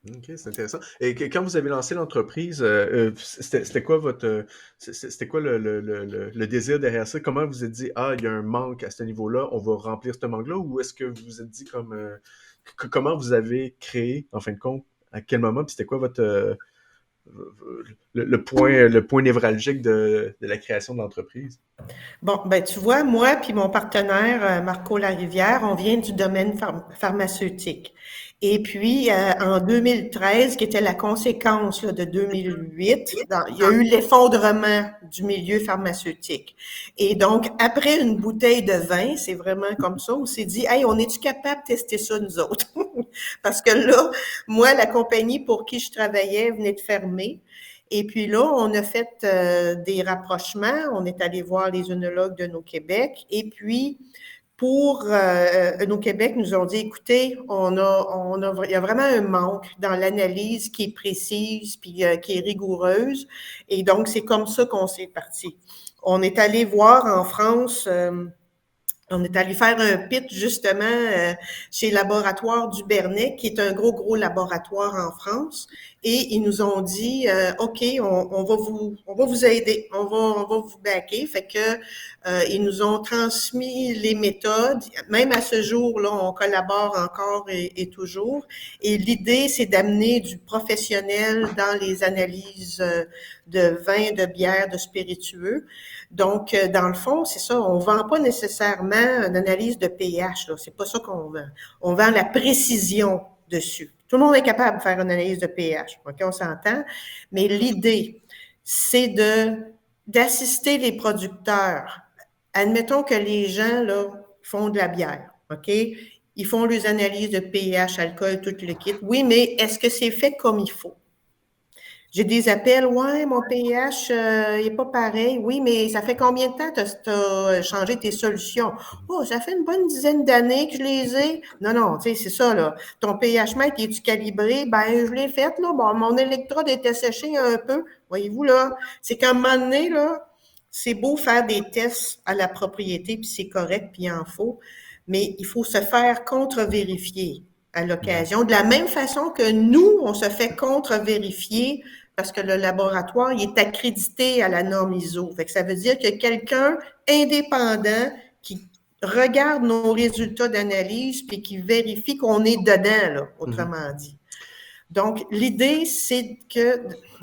OK, c'est intéressant. Et quand vous avez lancé l'entreprise, c'était quoi c'était quoi le désir derrière ça? Comment vous vous êtes dit, ah, il y a un manque à ce niveau-là, on va remplir ce manque-là? Ou est-ce que vous vous êtes dit comme, comment vous avez créé, en fin de compte, à quel moment, puis c'était quoi le point névralgique de la création de l'entreprise? Bon, ben tu vois, moi puis mon partenaire Marco Larivière, on vient du domaine pharmaceutique. Et puis, en 2013, qui était la conséquence là, de 2008, il y a eu l'effondrement du milieu pharmaceutique. Et donc, après une bouteille de vin, c'est vraiment comme ça, on s'est dit, hey, on est-tu capable de tester ça, nous autres? Parce que là, moi, la compagnie pour qui je travaillais venait de fermer. Et puis là, on a fait des rapprochements. On est allé voir les œnologues de nos Québec. Et puis, pour nos Québec, nous ont dit, écoutez, il y a vraiment un manque dans l'analyse qui est précise puis qui est rigoureuse. Et donc, c'est comme ça qu'on s'est parti. On est allé voir en France... on est allé faire un pitch justement chez Laboratoire du Bernay, qui est un gros laboratoire en France. Et ils nous ont dit, OK, on va vous aider, on va vous backer. Fait que ils nous ont transmis les méthodes. Même à ce jour-là, on collabore encore et toujours. Et l'idée, c'est d'amener du professionnel dans les analyses de vin, de bière, de spiritueux. Donc, dans le fond, c'est ça, on ne vend pas nécessairement une analyse de pH, là. C'est pas ça qu'on vend. On vend la précision dessus. Tout le monde est capable de faire une analyse de pH, OK, on s'entend, mais l'idée, c'est d'assister les producteurs. Admettons que les gens, là, font de la bière, OK? Ils font les analyses de pH, alcool, tout le kit. Oui, mais est-ce que c'est fait comme il faut? J'ai des appels, ouais, mon pH n'est pas pareil. Oui, mais ça fait combien de temps que tu as changé tes solutions? Oh, ça fait une bonne dizaine d'années que je les ai. Non, tu sais, c'est ça, là. Ton pH mètre, es-tu calibré? Ben, je l'ai fait, là. Bon, mon électrode était séché un peu. Voyez-vous, là. C'est qu'à un moment donné, là, c'est beau faire des tests à la propriété, puis c'est correct, puis il en faut, mais il faut se faire contre-vérifier à l'occasion. De la même façon que nous, on se fait contre-vérifier parce que le laboratoire il est accrédité à la norme ISO. Fait que ça veut dire qu'il y a quelqu'un indépendant qui regarde nos résultats d'analyse puis qui vérifie qu'on est dedans, là, autrement dit. Donc, l'idée, c'est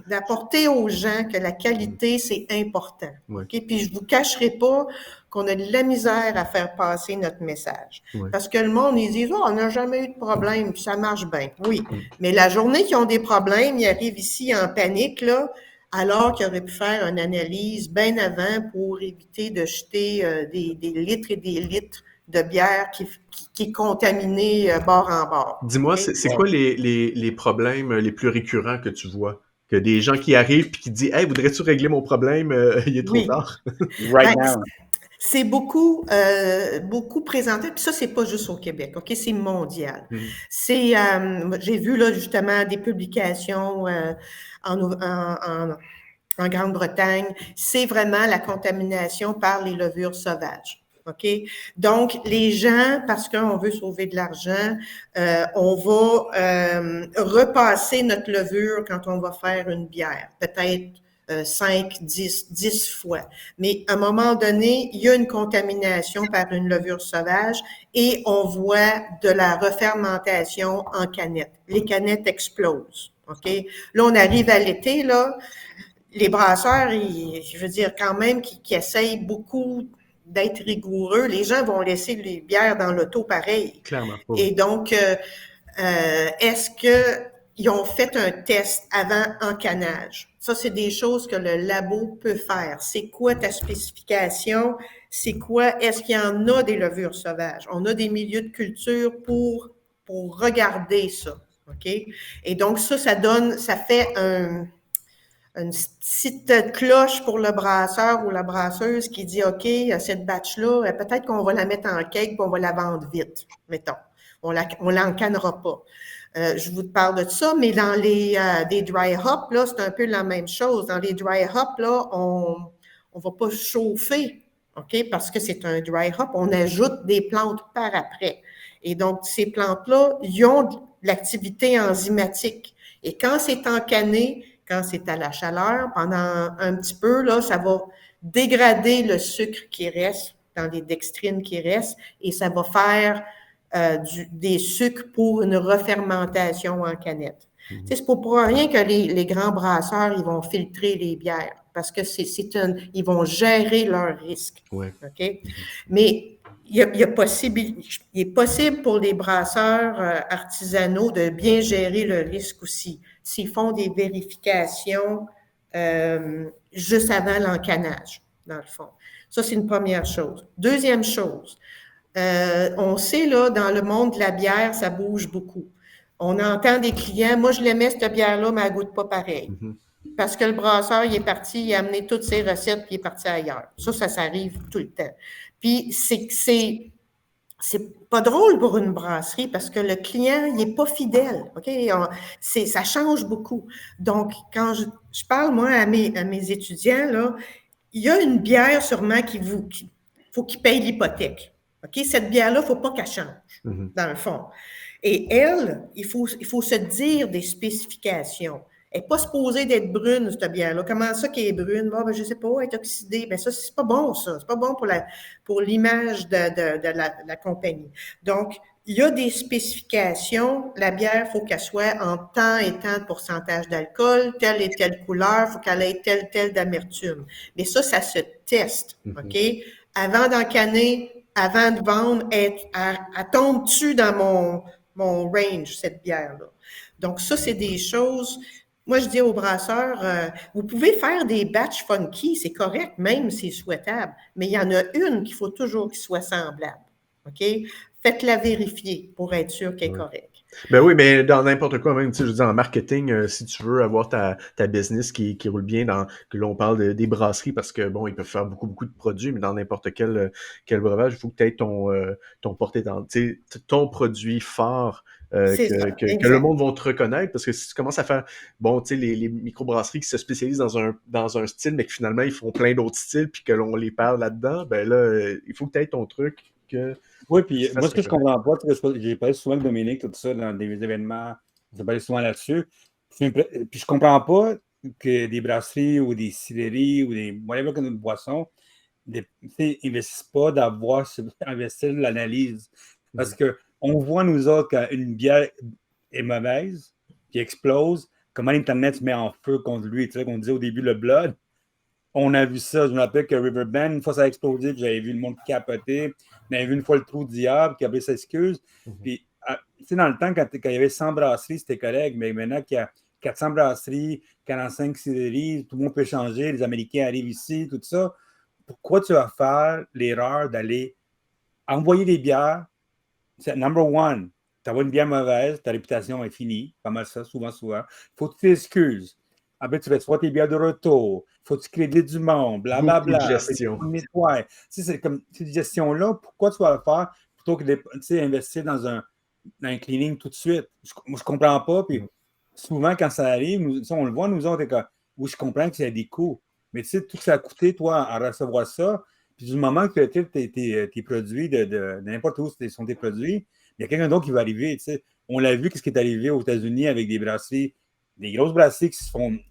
d'apporter aux gens que la qualité, c'est important. Ouais. Okay? Puis, je ne vous cacherai pas qu'on a de la misère à faire passer notre message. Ouais. Parce que le monde, ils disent, oh, on n'a jamais eu de problème, puis ça marche bien. Oui, mais la journée qu'ils ont des problèmes, ils arrivent ici en panique, là, alors qu'ils auraient pu faire une analyse bien avant pour éviter de jeter des litres et des litres de bière qui est contaminée bord en bord. Dis-moi, Okay? c'est quoi les problèmes les plus récurrents que tu vois? Que des gens qui arrivent et qui disent « Hey, voudrais-tu régler mon problème? Il est trop tard. » Right now. C'est beaucoup présenté, puis ça, c'est pas juste au Québec, OK? C'est mondial. C'est, j'ai vu, là, justement, des publications en Grande-Bretagne. C'est vraiment la contamination par les levures sauvages. OK? Donc, les gens, parce qu'on veut sauver de l'argent, on va repasser notre levure quand on va faire une bière. Peut-être 5, 10 fois. Mais à un moment donné, il y a une contamination par une levure sauvage et on voit de la refermentation en canette. Les canettes explosent. OK? Là, on arrive à l'été, là. Les brasseurs, je veux dire, quand même, qui essayent beaucoup d'être rigoureux, les gens vont laisser les bières dans l'auto pareil. Clairement. Et donc, est-ce qu'ils ont fait un test avant encanage? Ça, c'est des choses que le labo peut faire. C'est quoi ta spécification? C'est quoi? Est-ce qu'il y en a des levures sauvages? On a des milieux de culture pour regarder ça. OK? Et donc, ça fait une petite cloche pour le brasseur ou la brasseuse qui dit, OK, cette batch-là, peut-être qu'on va la mettre en cake et on va la vendre vite, mettons. On l'encanera pas. Je vous parle de ça, mais dans des dry hops, là, c'est un peu la même chose. Dans les dry hops, là, on va pas chauffer, OK, parce que c'est un dry hop. On ajoute des plantes par après. Et donc, ces plantes-là, ils ont de l'activité enzymatique. Et quand c'est encané, quand c'est à la chaleur, pendant un petit peu, là, ça va dégrader le sucre qui reste dans les dextrines qui restent et ça va faire des sucres pour une refermentation en canette. C'est pas pour rien que les grands brasseurs, ils vont filtrer les bières parce que ils vont gérer leurs risques. Ouais. OK? Mais il est possible pour les brasseurs artisanaux de bien gérer le risque aussi. S'ils font des vérifications juste avant l'encanage, dans le fond. Ça, c'est une première chose. Deuxième chose, on sait, là, dans le monde de la bière, ça bouge beaucoup. On entend des clients, moi, je l'aimais, cette bière-là, mais elle goûte pas pareil. Parce que le brasseur, il est parti, il a amené toutes ses recettes, puis il est parti ailleurs. Ça arrive tout le temps. Puis, c'est pas drôle pour une brasserie parce que le client, il est pas fidèle, OK? Ça change beaucoup. Donc, quand je parle, moi, à mes étudiants, là, il y a une bière sûrement faut qu'ils payent l'hypothèque. OK? Cette bière-là, il ne faut pas qu'elle change, dans le fond. Et elle, il faut se dire des spécifications. Elle n'est pas supposée d'être brune, cette bière-là. Comment ça qu'elle est brune? Bon, ben, je ne sais pas, elle est oxydée. Ben, ça, c'est pas bon, ça. C'est pas bon pour l'image de la compagnie. Donc, il y a des spécifications. La bière, il faut qu'elle soit en tant et tant de pourcentage d'alcool, telle et telle couleur, il faut qu'elle ait telle d'amertume. Mais ça se teste, OK? Avant d'encanner, avant de vendre, elle tombe-tu dans mon range, cette bière-là? Donc, ça, c'est des choses. Moi, je dis aux brasseurs, vous pouvez faire des batchs funky, c'est correct, même c'est souhaitable, mais il y en a une qu'il faut toujours qu'il soit semblable. OK? Faites-la vérifier pour être sûr qu'elle est correcte. Ben oui, mais dans n'importe quoi, même, tu sais, je veux dire, en marketing, si tu veux avoir ta business qui roule bien, que là, on parle des brasseries, parce que, bon, ils peuvent faire beaucoup de produits, mais dans n'importe quel breuvage, il faut que tu aies ton tu sais, ton produit fort, que le monde va te reconnaître, parce que si tu commences à faire, bon, tu sais, les microbrasseries qui se spécialisent dans un style, mais que finalement, ils font plein d'autres styles, puis que l'on les perd là-dedans, ben là, il faut que tu aies ton truc, Oui, puis moi, ce que je comprends pas, j'ai parlé souvent avec Dominique, tout ça, dans des événements, j'ai parlé souvent là-dessus. Puis je comprends pas que des brasseries ou des cidreries ou des whatever que notre boisson n'investissent pas investir l'analyse. Parce qu'on voit, nous autres, quand une bière est mauvaise, qui explose, comment l'Internet se met en feu contre lui. Tu sais, qu'on disait au début, le blood. On a vu ça. Je me rappelle que Riverbend, une fois ça a explosé, puis j'avais vu le monde capoter. On avait vu une fois le trou du diable qui avait ses excuses. Puis, tu sais, dans le temps, quand il y avait 100 brasseries, c'était correct. Mais maintenant qu'il y a 400 brasseries, 45 cidreries, tout le monde peut changer. Les Américains arrivent ici, tout ça. Pourquoi tu vas faire l'erreur d'aller envoyer des bières? C'est number one. Tu as une bière mauvaise, ta réputation est finie. Pas mal ça, souvent. Il faut que tu t'excuses. Après, tu reçois tes bières de retour. Il faut que tu crédites du monde, blablabla. Beaucoup de gestion. C'est comme cette gestion-là, pourquoi tu vas le faire plutôt que d'investir dans un cleaning tout de suite? Moi, je comprends pas. Puis souvent, quand ça arrive, on le voit, nous autres, oui, je comprends que c'est des coûts. Mais tu sais, tout ce que ça a coûté, toi, à recevoir ça, puis du moment que tes produits de n'importe où sont tes produits, il y a quelqu'un d'autre qui va arriver. Tu sais. On l'a vu, ce qui est arrivé aux États-Unis avec des brasseries, des grosses brasseries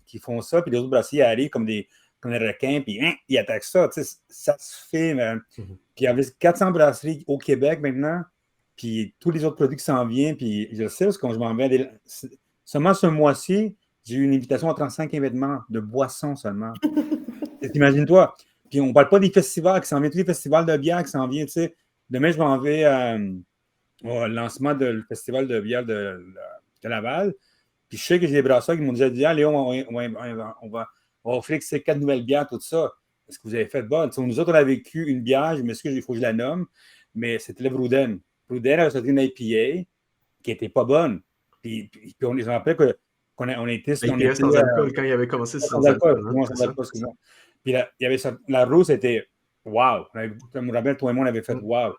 qui font ça, puis les autres brasseries arrivent comme des requins, puis ils attaquent ça. Tu sais, ça se fait, man. Puis il y avait 400 brasseries au Québec maintenant, puis tous les autres produits qui s'en viennent, puis je sais, parce que quand je m'en vais, seulement ce mois-ci, j'ai eu une invitation à 35 événements de boissons seulement. Imagine-toi. Puis on ne parle pas des festivals qui s'en viennent, tous les festivals de bière qui s'en viennent, tu sais. Demain, je m'en vais au lancement du festival de bière de Laval. Puis je sais que j'ai des brasseurs qui m'ont déjà dit, allez, on va offrir ces 4 nouvelles bières, tout ça. Est-ce que vous avez fait de bonne? Nous autres, on a vécu une bière, je m'excuse, il faut que je la nomme, mais c'était le Bruden. Bruden avait sorti une IPA qui n'était pas bonne. Puis on les rappelle qu'on a été... IPA sans alcool, quand il avait commencé, c'est sans alcool. Puis il y avait la roue, c'était wow. Je me rappelle, toi et moi, on avait fait wow.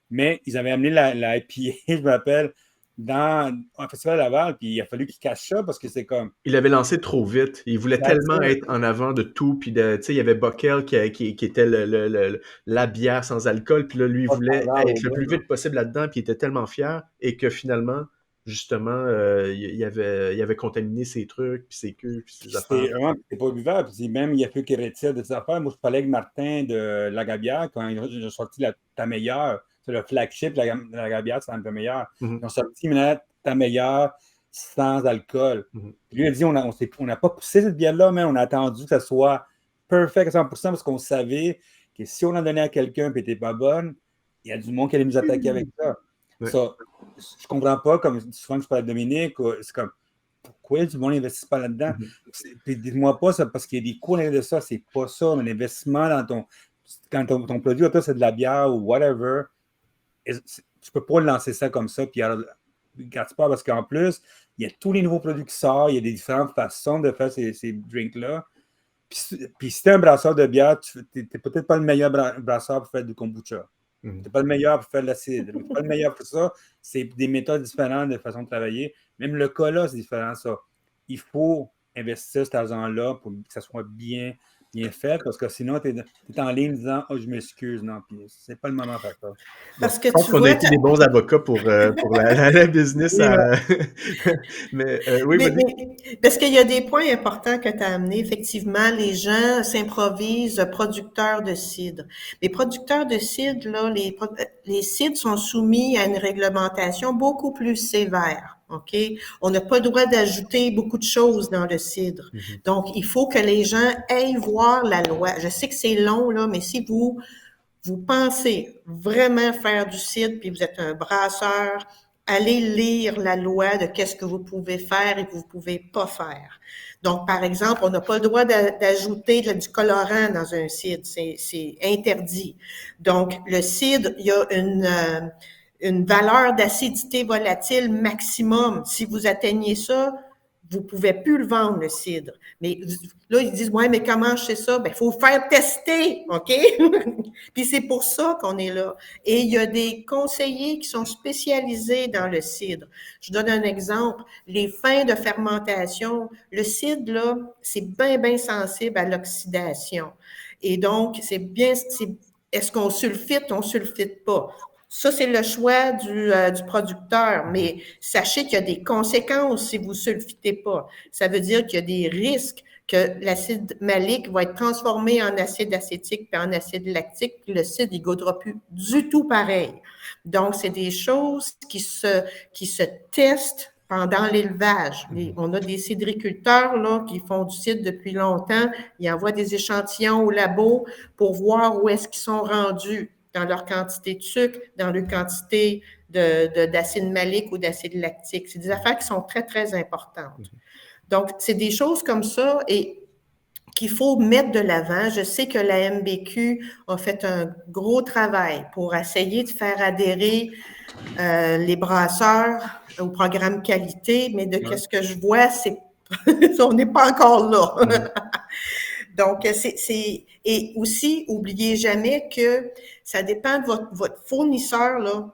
Mais ils avaient amené la IPA, je me rappelle, dans un festival à Laval, puis il a fallu qu'ils cachent ça parce que c'est comme... Il avait lancé trop vite. Il voulait tellement être en avant de tout. Puis, tu sais, il y avait Bockel qui était la bière sans alcool. Puis là, lui, il voulait être le plus vite possible là-dedans. Puis il était tellement fier. Et que finalement, justement, il avait contaminé ses trucs, puis ses queues, puis ses affaires. C'est pas buvable. Puis même, il a fallu qu'il retire de ses affaires. Moi, je parlais avec Martin de la Gabière quand ils ont sorti ta meilleure. C'est le flagship, la Gabière, c'est un peu meilleur. Ils ont sorti maintenant ta meilleure sans alcool. Lui, il a dit, on n'a pas poussé cette bière-là, mais on a attendu que ça soit perfect à 100% parce qu'on savait que si on en donnait à quelqu'un et qu'elle n'était pas bonne, il y a du monde qui allait nous attaquer avec ça. Ouais. Ça, je comprends pas, comme souvent que je parle avec Dominique, c'est comme, pourquoi du monde n'investit pas là-dedans? Puis dites-moi pas ça parce qu'il y a des coûts de ça, c'est pas ça, mais l'investissement quand ton produit, toi, c'est de la bière ou whatever, tu peux pas lancer ça comme ça, puis alors, quand tu parles, parce qu'en plus, il y a tous les nouveaux produits qui sortent, il y a des différentes façons de faire ces drinks-là. Puis si t'es un brasseur de bière, t'es peut-être pas le meilleur brasseur pour faire du kombucha. T'es pas le meilleur pour faire de l'acide. T'es pas le meilleur pour ça. C'est des méthodes différentes de façon de travailler. Même le cas-là, c'est différent, ça. Il faut investir cet argent-là pour que ça soit bien fait, parce que sinon, tu es en ligne disant « Oh, je m'excuse. » Non, puis c'est pas le moment de faire ça. Parce que Je pense tu qu'on a vois, été des bons avocats pour la business. Mais oui, mais, vas-y. parce qu'il y a des points importants que tu as amenés. Effectivement, les gens s'improvisent producteurs de cidre. Les producteurs de cidre, là, les cidres sont soumis à une réglementation beaucoup plus sévère. OK? On n'a pas le droit d'ajouter beaucoup de choses dans le cidre. Donc, il faut que les gens aillent voir la loi. Je sais que c'est long, là, mais si vous pensez vraiment faire du cidre, puis vous êtes un brasseur, allez lire la loi de qu'est-ce que vous pouvez faire et que vous pouvez pas faire. Donc, par exemple, on n'a pas le droit d'ajouter du colorant dans un cidre. C'est interdit. Donc, le cidre, il y a une valeur d'acidité volatile maximum. Si vous atteignez ça, vous pouvez plus le vendre, le cidre. Mais là, ils disent, ouais, mais comment je sais ça? Ben, il faut faire tester, OK? Puis c'est pour ça qu'on est là. Et il y a des conseillers qui sont spécialisés dans le cidre. Je donne un exemple. Les fins de fermentation, le cidre, là, c'est bien, bien sensible à l'oxydation. Et donc, est-ce qu'on sulfite? On sulfite pas. Ça, c'est le choix du producteur, mais sachez qu'il y a des conséquences si vous sulfitez pas. Ça veut dire qu'il y a des risques que l'acide malique va être transformé en acide acétique puis en acide lactique, puis le cidre, il goûtera plus du tout pareil. Donc, c'est des choses qui se testent pendant l'élevage. On a des cidriculteurs là, qui font du cidre depuis longtemps. Ils envoient des échantillons au labo pour voir où est-ce qu'ils sont rendus dans leur quantité de sucre, dans leur quantité d'acide malique ou d'acide lactique. C'est des affaires qui sont très, très importantes. Donc, c'est des choses comme ça et qu'il faut mettre de l'avant. Je sais que la MBQ a fait un gros travail pour essayer de faire adhérer les brasseurs au programme qualité, mais de qu'est-ce que je vois, c'est on n'est pas encore là. Donc, et aussi, oubliez jamais que ça dépend de votre fournisseur, là.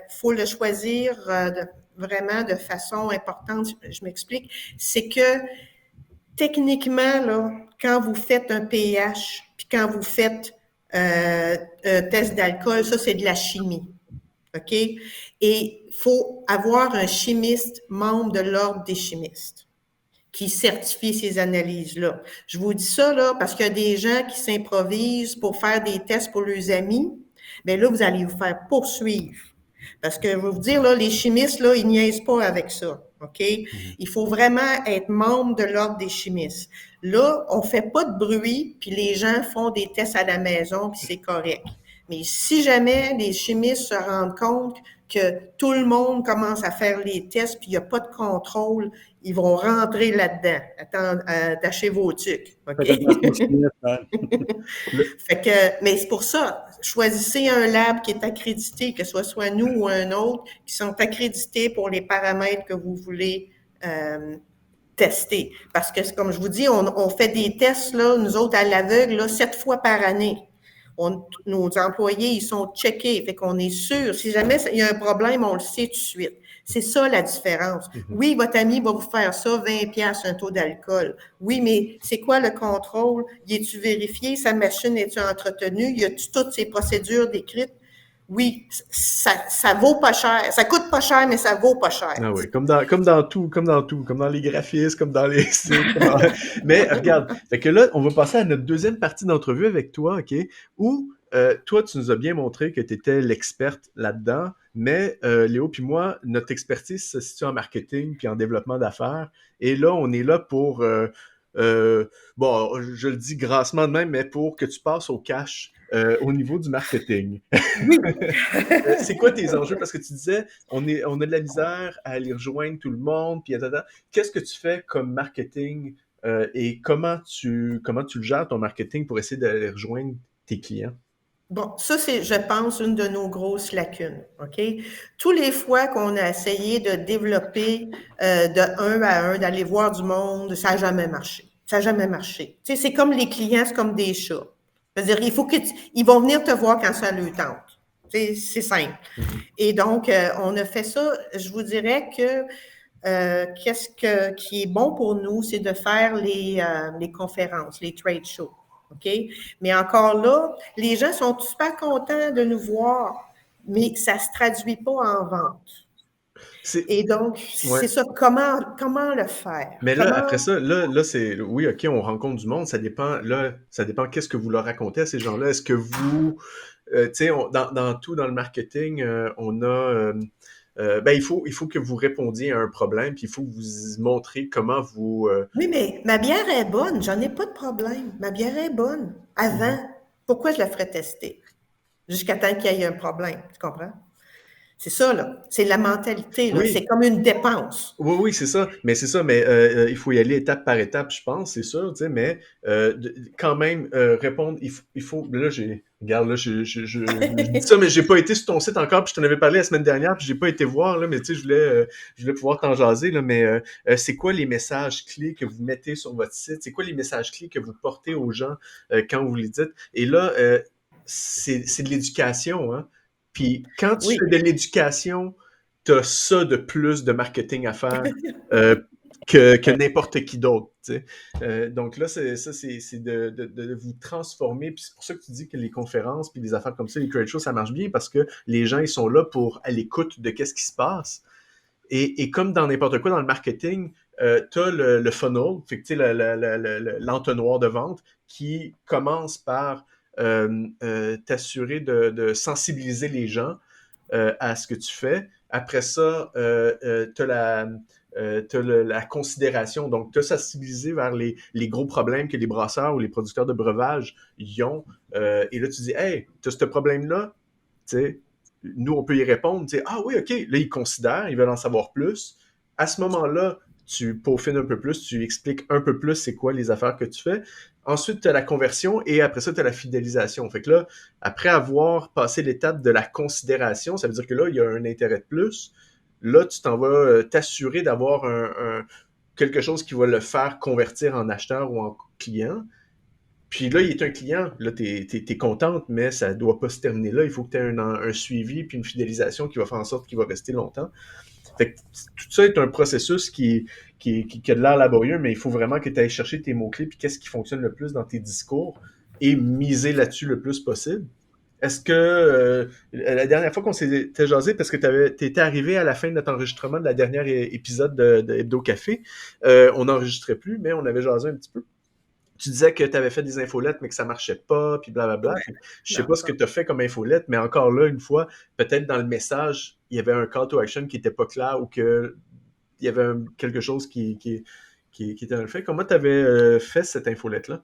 Faut le choisir vraiment de façon importante. Je m'explique. C'est que, techniquement, là, quand vous faites un pH, puis quand vous faites un test d'alcool, ça, c'est de la chimie. OK? Et il faut avoir un chimiste membre de l'Ordre des chimistes qui certifie ces analyses-là. Je vous dis ça là parce qu'il y a des gens qui s'improvisent pour faire des tests pour leurs amis. Bien là, vous allez vous faire poursuivre. Parce que je vais vous dire, là, les chimistes, là, ils niaisent pas avec ça. OK? Il faut vraiment être membre de l'Ordre des chimistes. Là, on fait pas de bruit, puis les gens font des tests à la maison, puis c'est correct. Mais si jamais les chimistes se rendent compte que tout le monde commence à faire les tests, puis il n'y a pas de contrôle, ils vont rentrer là-dedans. Attachez vos tucs. Okay? Fait que, mais c'est pour ça, choisissez un lab qui est accrédité, que ce soit nous ou un autre, qui sont accrédités pour les paramètres que vous voulez tester. Parce que, comme je vous dis, on fait des tests, là, nous autres, à l'aveugle, là, 7 fois par année. Nos employés, ils sont checkés. Fait qu'on est sûr. Si jamais il y a un problème, on le sait tout de suite. C'est ça la différence. Oui, votre ami va vous faire ça, 20$ un taux d'alcool. Oui, mais c'est quoi le contrôle? Y es-tu vérifié? Sa machine est-tu entretenue? Y a-tu toutes ces procédures décrites? Oui, ça vaut pas cher. Ça coûte pas cher, mais ça vaut pas cher. Ah oui, comme dans tout, comme dans les graphismes, comme dans les sites. Mais regarde, fait que là, on va passer à notre deuxième partie d'entrevue avec toi, OK? Où toi, tu nous as bien montré que tu étais l'experte là-dedans, mais Léo puis moi, notre expertise se situe en marketing puis en développement d'affaires. Et là, on est là pour, bon, je le dis grassement de même, mais pour que tu passes au cash au niveau du marketing. Oui. C'est quoi tes enjeux? Parce que tu disais, on a de la misère à aller rejoindre tout le monde, puis qu'est-ce que tu fais comme marketing et comment tu le gères ton marketing pour essayer d'aller rejoindre tes clients? Bon, ça, c'est, je pense, une de nos grosses lacunes, OK? Tous les fois qu'on a essayé de développer de un à un, d'aller voir du monde, ça n'a jamais marché. Ça n'a jamais marché. Tu sais, c'est comme les clients, c'est comme des chats. C'est-à-dire, il faut ils vont venir te voir quand ça leur tente. C'est simple. Et donc, on a fait ça, je vous dirais que qui est bon pour nous, c'est de faire les conférences, les trade shows. OK? Mais encore là, les gens sont super contents de nous voir, mais ça ne se traduit pas en vente. Et donc, Ouais. c'est ça, comment le faire? Mais là, après ça, là, c'est, oui, OK, on rencontre du monde, ça dépend qu'est-ce que vous leur racontez à ces gens-là. Est-ce que vous, tu sais, dans tout, dans le marketing, on a, ben, il faut que vous répondiez à un problème, puis il faut que vous montrez comment vous... Oui, mais ma bière est bonne, j'en ai pas de problème. Ma bière est bonne. Avant, pourquoi je la ferais tester? Jusqu'à temps qu'il y ait un problème, tu comprends? C'est ça, là. C'est la mentalité, là. Oui, C'est comme une dépense. oui, c'est ça. Mais il faut y aller étape par étape, je pense, c'est sûr, tu sais, mais quand même, répondre, là, regarde, là, je dis ça, mais j'ai pas été sur ton site encore, puis je t'en avais parlé la semaine dernière, puis j'ai pas été voir, là, mais tu sais, je voulais pouvoir t'en jaser, là, mais c'est quoi les messages clés que vous mettez sur votre site? C'est quoi les messages clés que vous portez aux gens quand vous les dites? Et là, c'est de l'éducation, hein? Puis quand tu Oui. fais de l'éducation, t'as ça de plus de marketing à faire que n'importe qui d'autre. Donc là, c'est de vous transformer. Puis c'est pour ça que tu dis que les conférences puis les affaires comme ça, les trade shows, ça marche bien parce que les gens, ils sont là pour à l'écoute de qu'est-ce qui se passe. Et comme dans n'importe quoi dans le marketing, tu as le funnel, fait que, l'entonnoir de vente qui commence par t'assurer de sensibiliser les gens à ce que tu fais. Après ça, tu as la considération. Donc, te sensibiliser vers les gros problèmes que les brasseurs ou les producteurs de breuvages y ont. Et là, tu dis, hey, tu as ce problème-là, tu sais, nous, on peut y répondre. Tu sais, ah oui, OK. Là, ils considèrent, ils veulent en savoir plus. À ce moment-là, tu peaufines un peu plus, tu expliques un peu plus c'est quoi les affaires que tu fais. Ensuite, tu as la conversion et après ça, tu as la fidélisation. Fait que là, après avoir passé l'étape de la considération, ça veut dire que là, il y a un intérêt de plus. Là, tu t'en vas t'assurer d'avoir quelque chose qui va le faire convertir en acheteur ou en client. Puis là, il est un client. Là, t'es contente, mais ça ne doit pas se terminer là. Il faut que tu aies un suivi puis une fidélisation qui va faire en sorte qu'il va rester longtemps. Fait que tout ça est un processus qui a de l'air laborieux, mais il faut vraiment que tu ailles chercher tes mots-clés puis qu'est-ce qui fonctionne le plus dans tes discours et miser là-dessus le plus possible. Est-ce que la dernière fois qu'on s'était jasé, parce que tu étais arrivé à la fin de notre enregistrement de la dernière épisode de Hebdo Café, on n'enregistrait plus, mais on avait jasé un petit peu. Tu disais que tu avais fait des infolettes, mais que ça marchait pas, puis blablabla. Ouais, Je sais pas ce que tu as fait comme infolette, mais encore là, une fois, peut-être dans le message, il y avait un call to action qui était pas clair ou qu'il y avait quelque chose qui était dans le fait. Comment tu avais fait cette infolette-là?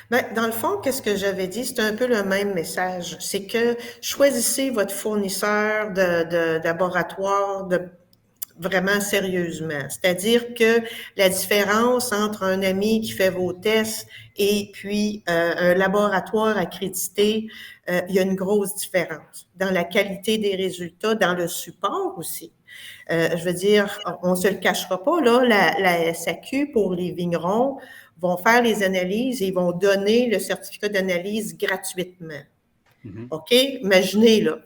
Ben, dans le fond, qu'est-ce que j'avais dit? C'est un peu le même message. C'est que choisissez votre fournisseur de laboratoire vraiment sérieusement. C'est-à-dire que la différence entre un ami qui fait vos tests et puis un laboratoire accrédité, il y a une grosse différence dans la qualité des résultats, dans le support aussi. Je veux dire, on se le cachera pas, là, la SAQ pour les vignerons vont faire les analyses et ils vont donner le certificat d'analyse gratuitement. OK? Imaginez, là.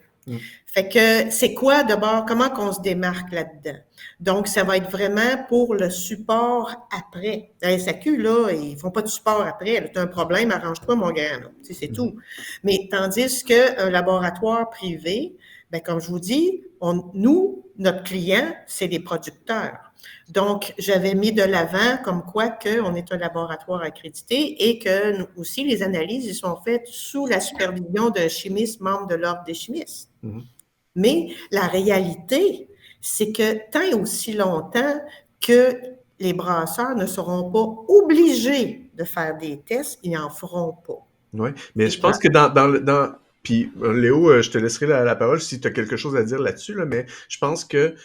Fait que c'est quoi d'abord, comment qu'on se démarque là-dedans? Donc, ça va être vraiment pour le support après. La SAQ, là, ils font pas de support après. Tu as un problème, arrange-toi, mon gars. C'est tout. Mais tandis qu'un laboratoire privé, ben, comme je vous dis, nous, notre client, c'est les producteurs. Donc, j'avais mis de l'avant comme quoi qu'on est un laboratoire accrédité et que nous aussi, les analyses, ils sont faites sous la supervision d'un chimiste membre de l'Ordre des chimistes. Mais la réalité, c'est que tant et aussi longtemps que les brasseurs ne seront pas obligés de faire des tests, ils n'en feront pas. Ouais, mais je pense que dans puis Léo, je te laisserai la parole si tu as quelque chose à dire là-dessus, là, mais je pense que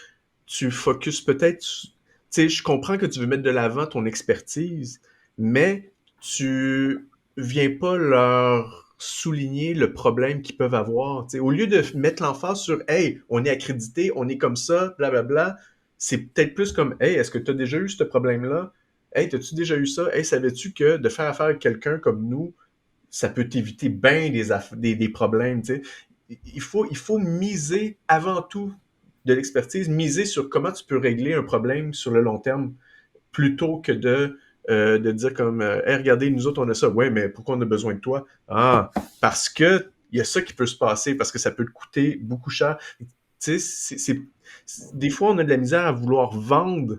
tu focuses peut-être, tu sais, je comprends que tu veux mettre de l'avant ton expertise, mais tu viens pas leur souligner le problème qu'ils peuvent avoir. Tu sais, au lieu de mettre l'emphase sur hey, on est accrédité, on est comme ça, blablabla, c'est peut-être plus comme hey, est-ce que tu as déjà eu ce problème-là? Hey, t'as-tu déjà eu ça? Hey, savais-tu que de faire affaire avec quelqu'un comme nous, ça peut t'éviter bien des problèmes, tu sais. Il faut miser avant tout de l'expertise, miser sur comment tu peux régler un problème sur le long terme plutôt que de dire comme hey, regardez, nous autres, on a ça. Ouais, mais pourquoi on a besoin de toi? Ah, parce que il y a ça qui peut se passer, parce que ça peut te coûter beaucoup cher. Tu sais, des fois, on a de la misère à vouloir vendre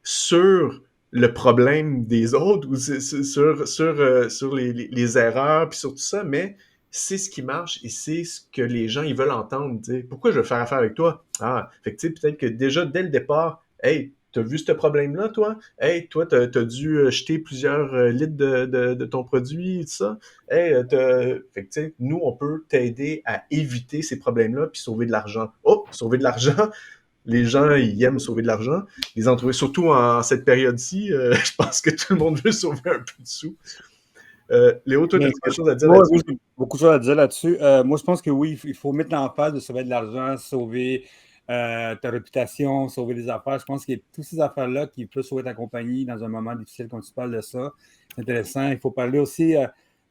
sur le problème des autres ou sur les erreurs puis sur tout ça, mais c'est ce qui marche et c'est ce que les gens ils veulent entendre. T'sais. Pourquoi je veux faire affaire avec toi? Ah, fait que peut-être que déjà dès le départ, hey, t'as vu ce problème-là, toi? Hey, toi, t'as dû jeter plusieurs litres de ton produit et tout ça. Hey, fait que nous, on peut t'aider à éviter ces problèmes-là puis sauver de l'argent. Oh, sauver de l'argent, les gens, ils aiment sauver de l'argent. Les entreprises, surtout en cette période-ci, je pense que tout le monde veut sauver un peu de sous. Léo, toi, tu as quelque chose à dire Moi, là-dessus? j'ai beaucoup de choses à dire là-dessus. Moi, je pense que oui, il faut mettre l'emphase de sauver de l'argent, sauver ta réputation, sauver des affaires. Je pense qu'il y a toutes ces affaires-là qui peuvent sauver ta compagnie dans un moment difficile quand tu parles de ça. C'est intéressant. Il faut parler aussi,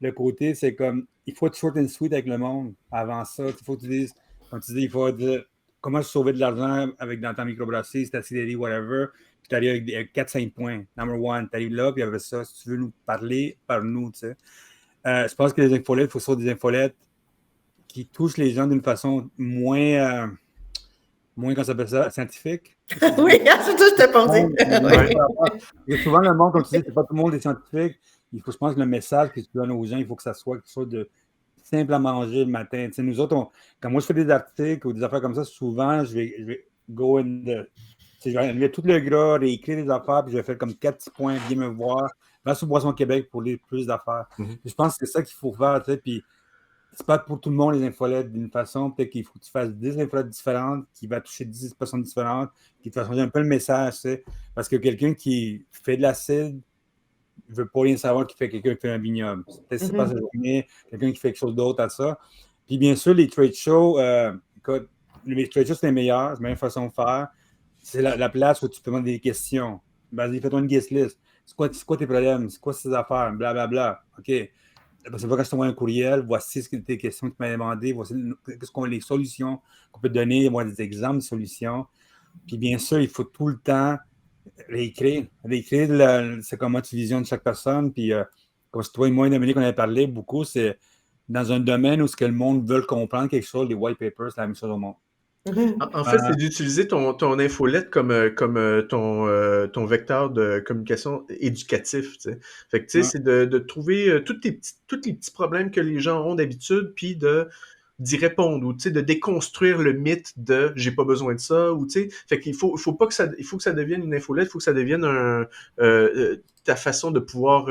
le côté, c'est comme, il faut être short and sweet avec le monde avant ça. Il faut que tu dises, comme tu dis, il faut dire comment sauver de l'argent avec dans ta microbrasserie, ta CDD, whatever. Puis tu arrives avec 4-5 points. Number one, tu arrives là, puis avec ça, si tu veux nous parler, parle-nous, tu sais. Je pense que les infolettes, il faut sortir des infolettes qui touchent les gens d'une façon moins, comment ça s'appelle ça, scientifique. Oui, c'est tout ce que je te pensais. Ouais. Souvent, le monde, comme tu dis, c'est pas tout le monde est scientifique. Je pense que le message que tu donnes aux gens, il faut que ça soit quelque chose de simple à manger le matin. Tu sais, nous autres, quand moi je fais des articles ou des affaires comme ça, souvent, je vais go in the. Je vais enlever tout le gras, réécrire des affaires, puis je vais faire comme 4 petits points, viens me voir. Va sur Boisson Québec pour lire plus d'affaires. Mhm. Je pense que c'est ça qu'il faut faire, tu sais, puis c'est pas pour tout le monde les infolettes d'une façon. Peut-être qu'il faut que tu fasses 10 infolettes différentes qui va toucher 10 personnes différentes, qui te fassent changer un peu le message, tu sais. Parce que quelqu'un qui fait de l'acide ne veut pas rien savoir qu'il fait quelqu'un qui fait un vignoble. Peut-être que c'est pas sa journée, quelqu'un qui fait quelque chose d'autre à ça. Puis bien sûr, les trade shows, écoute, les trade shows, c'est les meilleurs, c'est la meilleure façon de faire. C'est la place où tu peux demander des questions. Vas-y, fais-toi une guest list. C'est quoi tes problèmes? C'est quoi ces affaires? Blablabla. Bla, bla. OK. C'est pas quand je t'envoie un courriel, voici tes questions que tu m'as demandé, voici les solutions qu'on peut te donner, moi, des exemples de solutions. Puis bien sûr, il faut tout le temps réécrire. C'est comment tu visionnes chaque personne. Puis comme toi et moi, Dominique, on avait parlé beaucoup, c'est dans un domaine où ce que le monde veut comprendre quelque chose, les white papers, c'est la même chose au monde. En fait, c'est d'utiliser ton infolette comme ton vecteur de communication éducatif. Tu sais. Fait que, tu sais, c'est de trouver tous les petits problèmes que les gens ont d'habitude, puis d'y répondre, ou tu sais, de déconstruire le mythe de j'ai pas besoin de ça, ou tu sais, fait qu'il faut pas que ça, il faut que ça devienne une infolette, il faut que ça devienne ta façon de pouvoir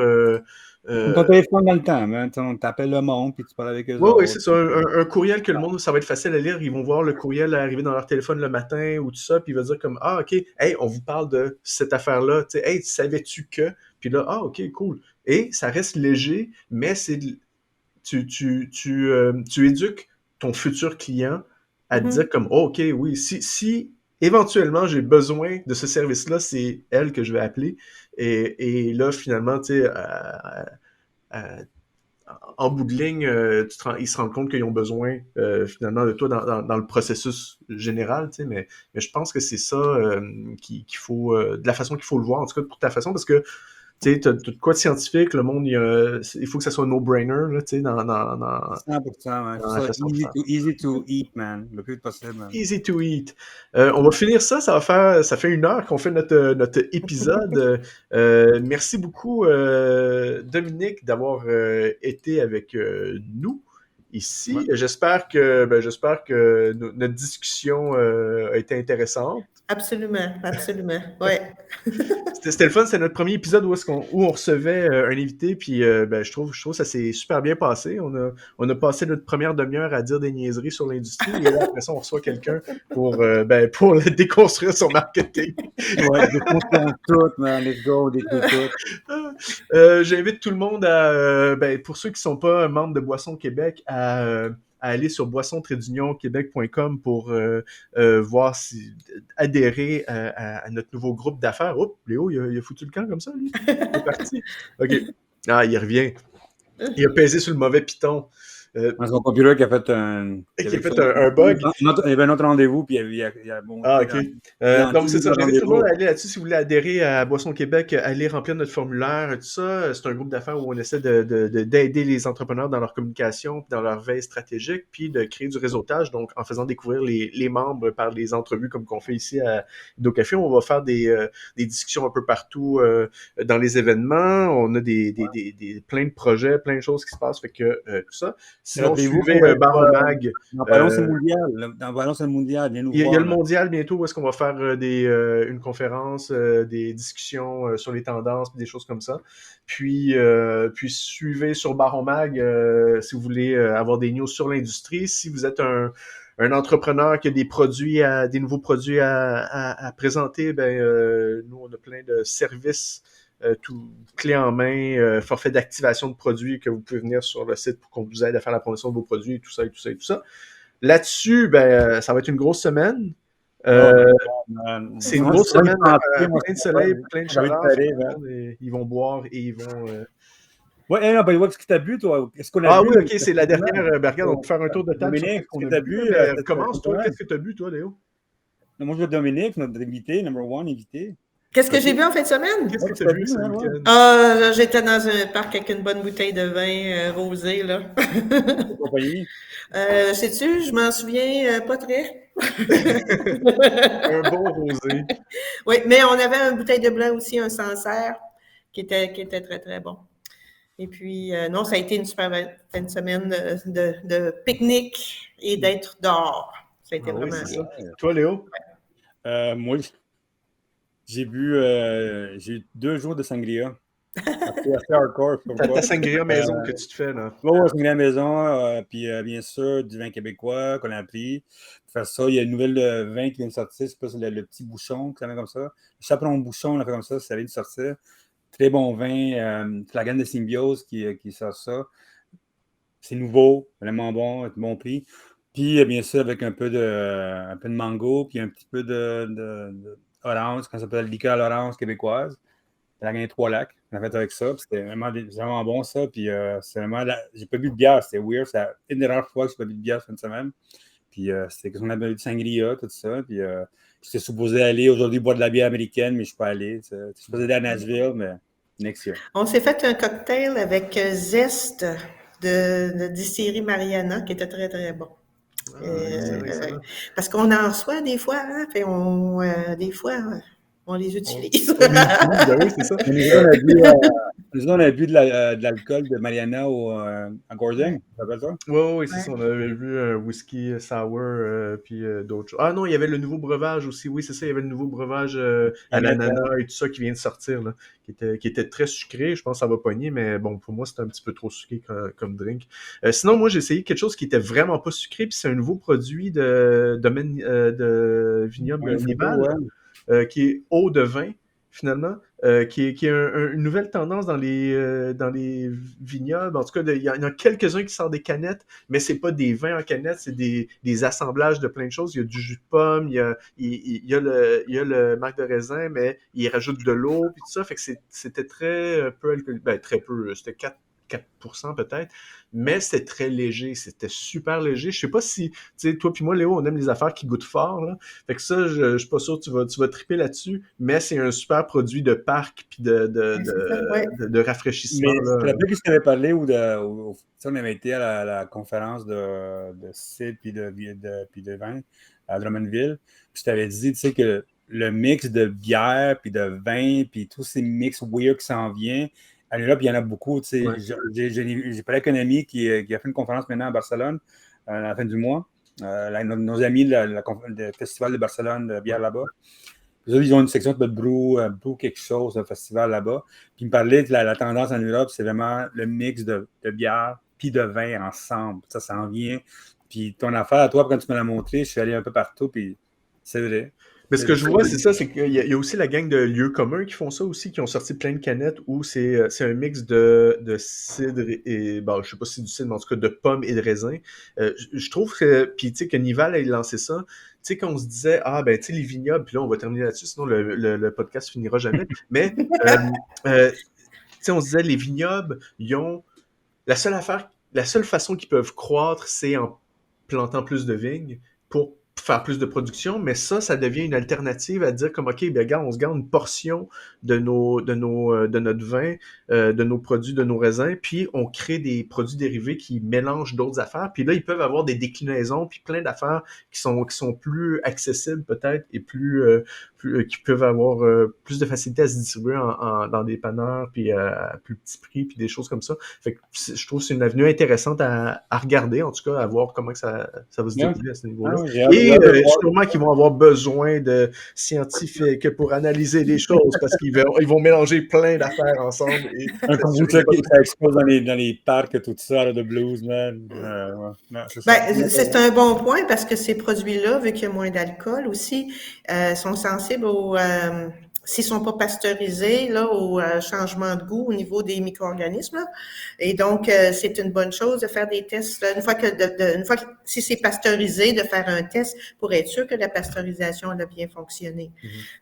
ton téléphone dans le temps, hein, tu appelles le monde puis tu parles avec eux oui, oui, autres. c'est ça. Un courriel que le monde, ça va être facile à lire. Ils vont voir le courriel arriver dans leur téléphone le matin ou tout ça, puis ils vont dire comme ah, OK, hey, on vous parle de cette affaire-là. Tu sais, hey, savais-tu que? Puis là, ah, OK, cool. Et ça reste léger, mais tu éduques ton futur client à te dire comme oh, OK, oui, si éventuellement j'ai besoin de ce service-là, c'est elle que je vais appeler. Et là, finalement, tu sais, en bout de ligne, ils se rendent compte qu'ils ont besoin finalement de toi dans le processus général, mais je pense que c'est ça qu'il faut, de la façon qu'il faut le voir, en tout cas pour ta façon, parce que tu sais, t'as de quoi de scientifique, le monde, il faut que ça soit un no-brainer, là, tu sais, dans 100%, ouais. la façon de faire. Easy to eat, man. Le plus possible. Man. Easy to eat. On va finir ça, ça fait 1 heure qu'on fait notre épisode. Merci beaucoup, Dominique, d'avoir été avec nous ici. Ouais. J'espère que notre discussion a été intéressante. Absolument, absolument. Ouais. C'était le fun, c'est notre premier épisode où on recevait un invité, puis ben, je trouve que ça s'est super bien passé. On a passé notre première demi-heure à dire des niaiseries sur l'industrie, et là, après ça, on reçoit quelqu'un pour déconstruire son marketing. Ouais, déconstruisons tout, man. Let's go, détruis tout. J'invite tout le monde pour ceux qui ne sont pas membres de Boisson Québec, à aller sur boisson-québec.com pour voir adhérer à notre nouveau groupe d'affaires. Oups, Léo, il a foutu le camp comme ça, lui. Il est parti. OK. Ah, il revient. Il a pesé sur le mauvais piton. Dans son computer qui a fait un bug. Il y avait un autre rendez-vous, puis il y a bon. Ah, OK. Donc, c'est ça. J'invite tout le monde à aller là-dessus. Si vous voulez adhérer à Boisson Québec, allez remplir notre formulaire, tout ça. C'est un groupe d'affaires où on essaie d'aider les entrepreneurs dans leur communication, dans leur veille stratégique, puis de créer du réseautage. Donc, en faisant découvrir les membres par des entrevues comme qu'on fait ici à Hydro-Café, on va faire des discussions un peu partout dans les événements. On a plein de projets, plein de choses qui se passent. Fait que tout ça. Sinon, suivez Baromag. Dans Ballon, c'est le mondial. Dans Ballon, c'est le mondial. Viens nous voir. Il y a le mondial bientôt où est-ce qu'on va faire une conférence, des discussions sur les tendances, des choses comme ça. Puis suivez sur Baromag si vous voulez avoir des news sur l'industrie. Si vous êtes un entrepreneur qui a des nouveaux produits à présenter, nous, on a plein de services tout clé en main, forfait d'activation de produits que vous pouvez venir sur le site pour qu'on vous aide à faire la promotion de vos produits, tout ça. Là-dessus, ça va être une grosse semaine. C'est une grosse semaine, plein de soleil, plein de chaleur. Ils vont boire et ils vont... Ouais, non, qu'est-ce que tu as bu, toi? Oui, OK, c'est la dernière. Regarde, on va faire un tour de table. Dominique, qu'est-ce que tu as bu? Commence, toi. Qu'est-ce que tu as bu, toi, Léo? Moi, je veux Dominique, notre invité, number one invité. Qu'est-ce que j'ai bu en fin de semaine? Qu'est-ce que tu as bu ce week-end? J'étais dans un parc avec une bonne bouteille de vin rosé, là. Compagnie? Sais-tu, je m'en souviens pas très. Un bon rosé. Oui, mais on avait une bouteille de blanc aussi, un Sancerre, qui était très, très bon. Et puis, non, ça a été une super fin de semaine de pique-nique et d'être dehors. Ça a été vraiment bien. Ça. Toi, Léo? Moi, j'ai eu 2 jours de sangria. C'est hardcore. Ta sangria maison que tu te fais, là. Oui, sangria maison, puis bien sûr, du vin québécois qu'on a appris. Pour faire ça, il y a une nouvelle vin qui vient de sortir, c'est pas le petit bouchon, qui s'appelle comme ça. Le chaperon bouchon, on l'a fait comme ça vient de sortir. Très bon vin, la gamme de Symbiose qui sort ça. C'est nouveau, vraiment bon, bon prix. Puis, bien sûr, avec un peu de mango, puis un petit peu de orange, quand ça s'appelle liqueur à l'orange québécoise. Elle a gagné 3 lacs. On a fait avec ça. C'était vraiment bon, ça. Puis, c'est vraiment. J'ai pas bu de bière. C'était weird. C'est une des rares fois que j'ai pas bu de bière cette semaine. Puis, c'était qu'on avait bu de sangria, tout ça. Puis, j'étais supposé aller aujourd'hui boire de la bière américaine, mais je suis pas allé. Je suis supposé aller à Nashville, mais next year. On s'est fait un cocktail avec zeste de distillerie Mariana qui était très, très bon. Parce qu'on en reçoit des fois, hein, puis des fois, on les utilise. Oui, c'est ça. Nous, on a bu de l'alcool de Mariana à Gordon. Oui, c'est ça. On avait vu un whisky sour, puis d'autres choses. Ah non, il y avait le nouveau breuvage aussi. Oui, c'est ça. Il y avait le nouveau breuvage à l'ananas et tout ça qui vient de sortir, là, qui était très sucré. Je pense que ça va pogner, mais bon, pour moi, c'était un petit peu trop sucré comme drink. Sinon, moi, j'ai essayé quelque chose qui était vraiment pas sucré, puis c'est un nouveau produit de vignoble Nival, qui est eau de vin, finalement, qui est une nouvelle tendance dans les vignobles. En tout cas, il y en a quelques-uns qui sortent des canettes, mais c'est pas des vins en canette, c'est des assemblages de plein de choses. Il y a du jus de pomme, il y a le marc de raisin, mais ils rajoutent de l'eau, puis tout ça. Fait que c'était très peu alcoolique. Très peu, c'était 4% peut-être, mais c'était très léger, c'était super léger. Je sais pas si, tu sais, toi puis moi, Léo, on aime les affaires qui goûtent fort, là. Fait que ça, je suis pas sûr que tu vas triper là-dessus, mais c'est un super produit de parc puis de rafraîchissement. Mais tu te rappelles que je t'avais parlé on avait été à la conférence de cidre puis de vin à Drummondville, puis je t'avais dit, tu sais, que le mix de bière puis de vin puis tous ces mix weird qui s'en viennent, à l'Europe, il y en a beaucoup. Tu sais, j'ai parlé avec un ami qui a fait une conférence maintenant à Barcelone à la fin du mois. nos amis du Festival de Barcelone de bière là-bas. Eux, ils ont une section de brew quelque chose, un festival là-bas. Puis ils me parlaient de la tendance en Europe, c'est vraiment le mix de bière puis de vin ensemble. Ça s'en vient. Puis ton affaire à toi, quand tu me l'as montré, je suis allé un peu partout, puis c'est vrai. Mais ce que je vois, c'est ça, c'est qu'il y a aussi la gang de lieux communs qui font ça aussi, qui ont sorti plein de canettes où c'est un mix de cidre et bon, je sais pas si c'est du cidre, mais en tout cas de pommes et de raisins. Je trouve que, puis tu sais, que Nival a lancé ça, tu sais, qu'on se disait, ah ben, tu sais, les vignobles, puis là, on va terminer là-dessus, sinon le podcast finira jamais. Mais, tu sais, on se disait, les vignobles, ils ont la seule façon qu'ils peuvent croître, c'est en plantant plus de vignes pour faire plus de production, mais ça devient une alternative à dire comme, OK, bien, regarde, on se garde une portion de notre vin, de nos produits, de nos raisins, puis on crée des produits dérivés qui mélangent d'autres affaires, puis là, ils peuvent avoir des déclinaisons, puis plein d'affaires qui sont plus accessibles peut-être et qui peuvent avoir plus de facilité à se distribuer dans des panneurs, puis à plus petit prix, puis des choses comme ça. Fait que je trouve que c'est une avenue intéressante à regarder, en tout cas, à voir comment que ça va se dérouler à ce niveau-là. Et sûrement qu'ils vont avoir besoin de scientifiques pour analyser les choses, parce qu'ils vont mélanger plein d'affaires ensemble. Et un kombucha qui explose dans les parcs, tout ça, là, de blues, man. C'est un bon point, parce que ces produits-là, vu qu'il y a moins d'alcool aussi, sont sensibles s'ils sont pas pasteurisés, là, au changement de goût au niveau des micro-organismes, là. Et donc, c'est une bonne chose de faire des tests. Une fois que si c'est pasteurisé, de faire un test pour être sûr que la pasteurisation a bien fonctionné.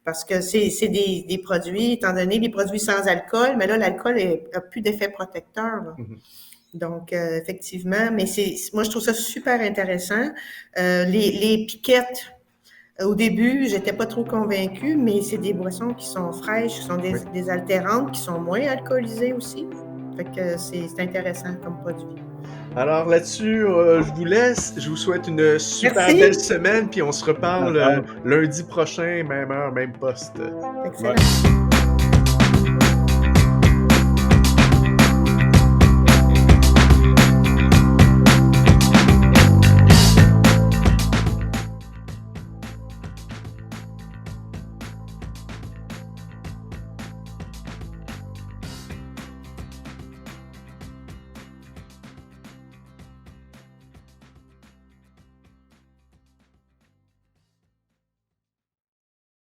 Parce que c'est des produits, étant donné les produits sans alcool, mais là, l'alcool a plus d'effet protecteur, là. Donc, effectivement, mais moi, je trouve ça super intéressant. Les piquettes, au début, j'étais pas trop convaincue, mais c'est des boissons qui sont fraîches, qui sont des altérantes, qui sont moins alcoolisées aussi. Fait que c'est intéressant comme produit. Alors là-dessus, je vous laisse. Je vous souhaite une super belle semaine, puis on se reparle lundi prochain, même heure, même poste. Excellent.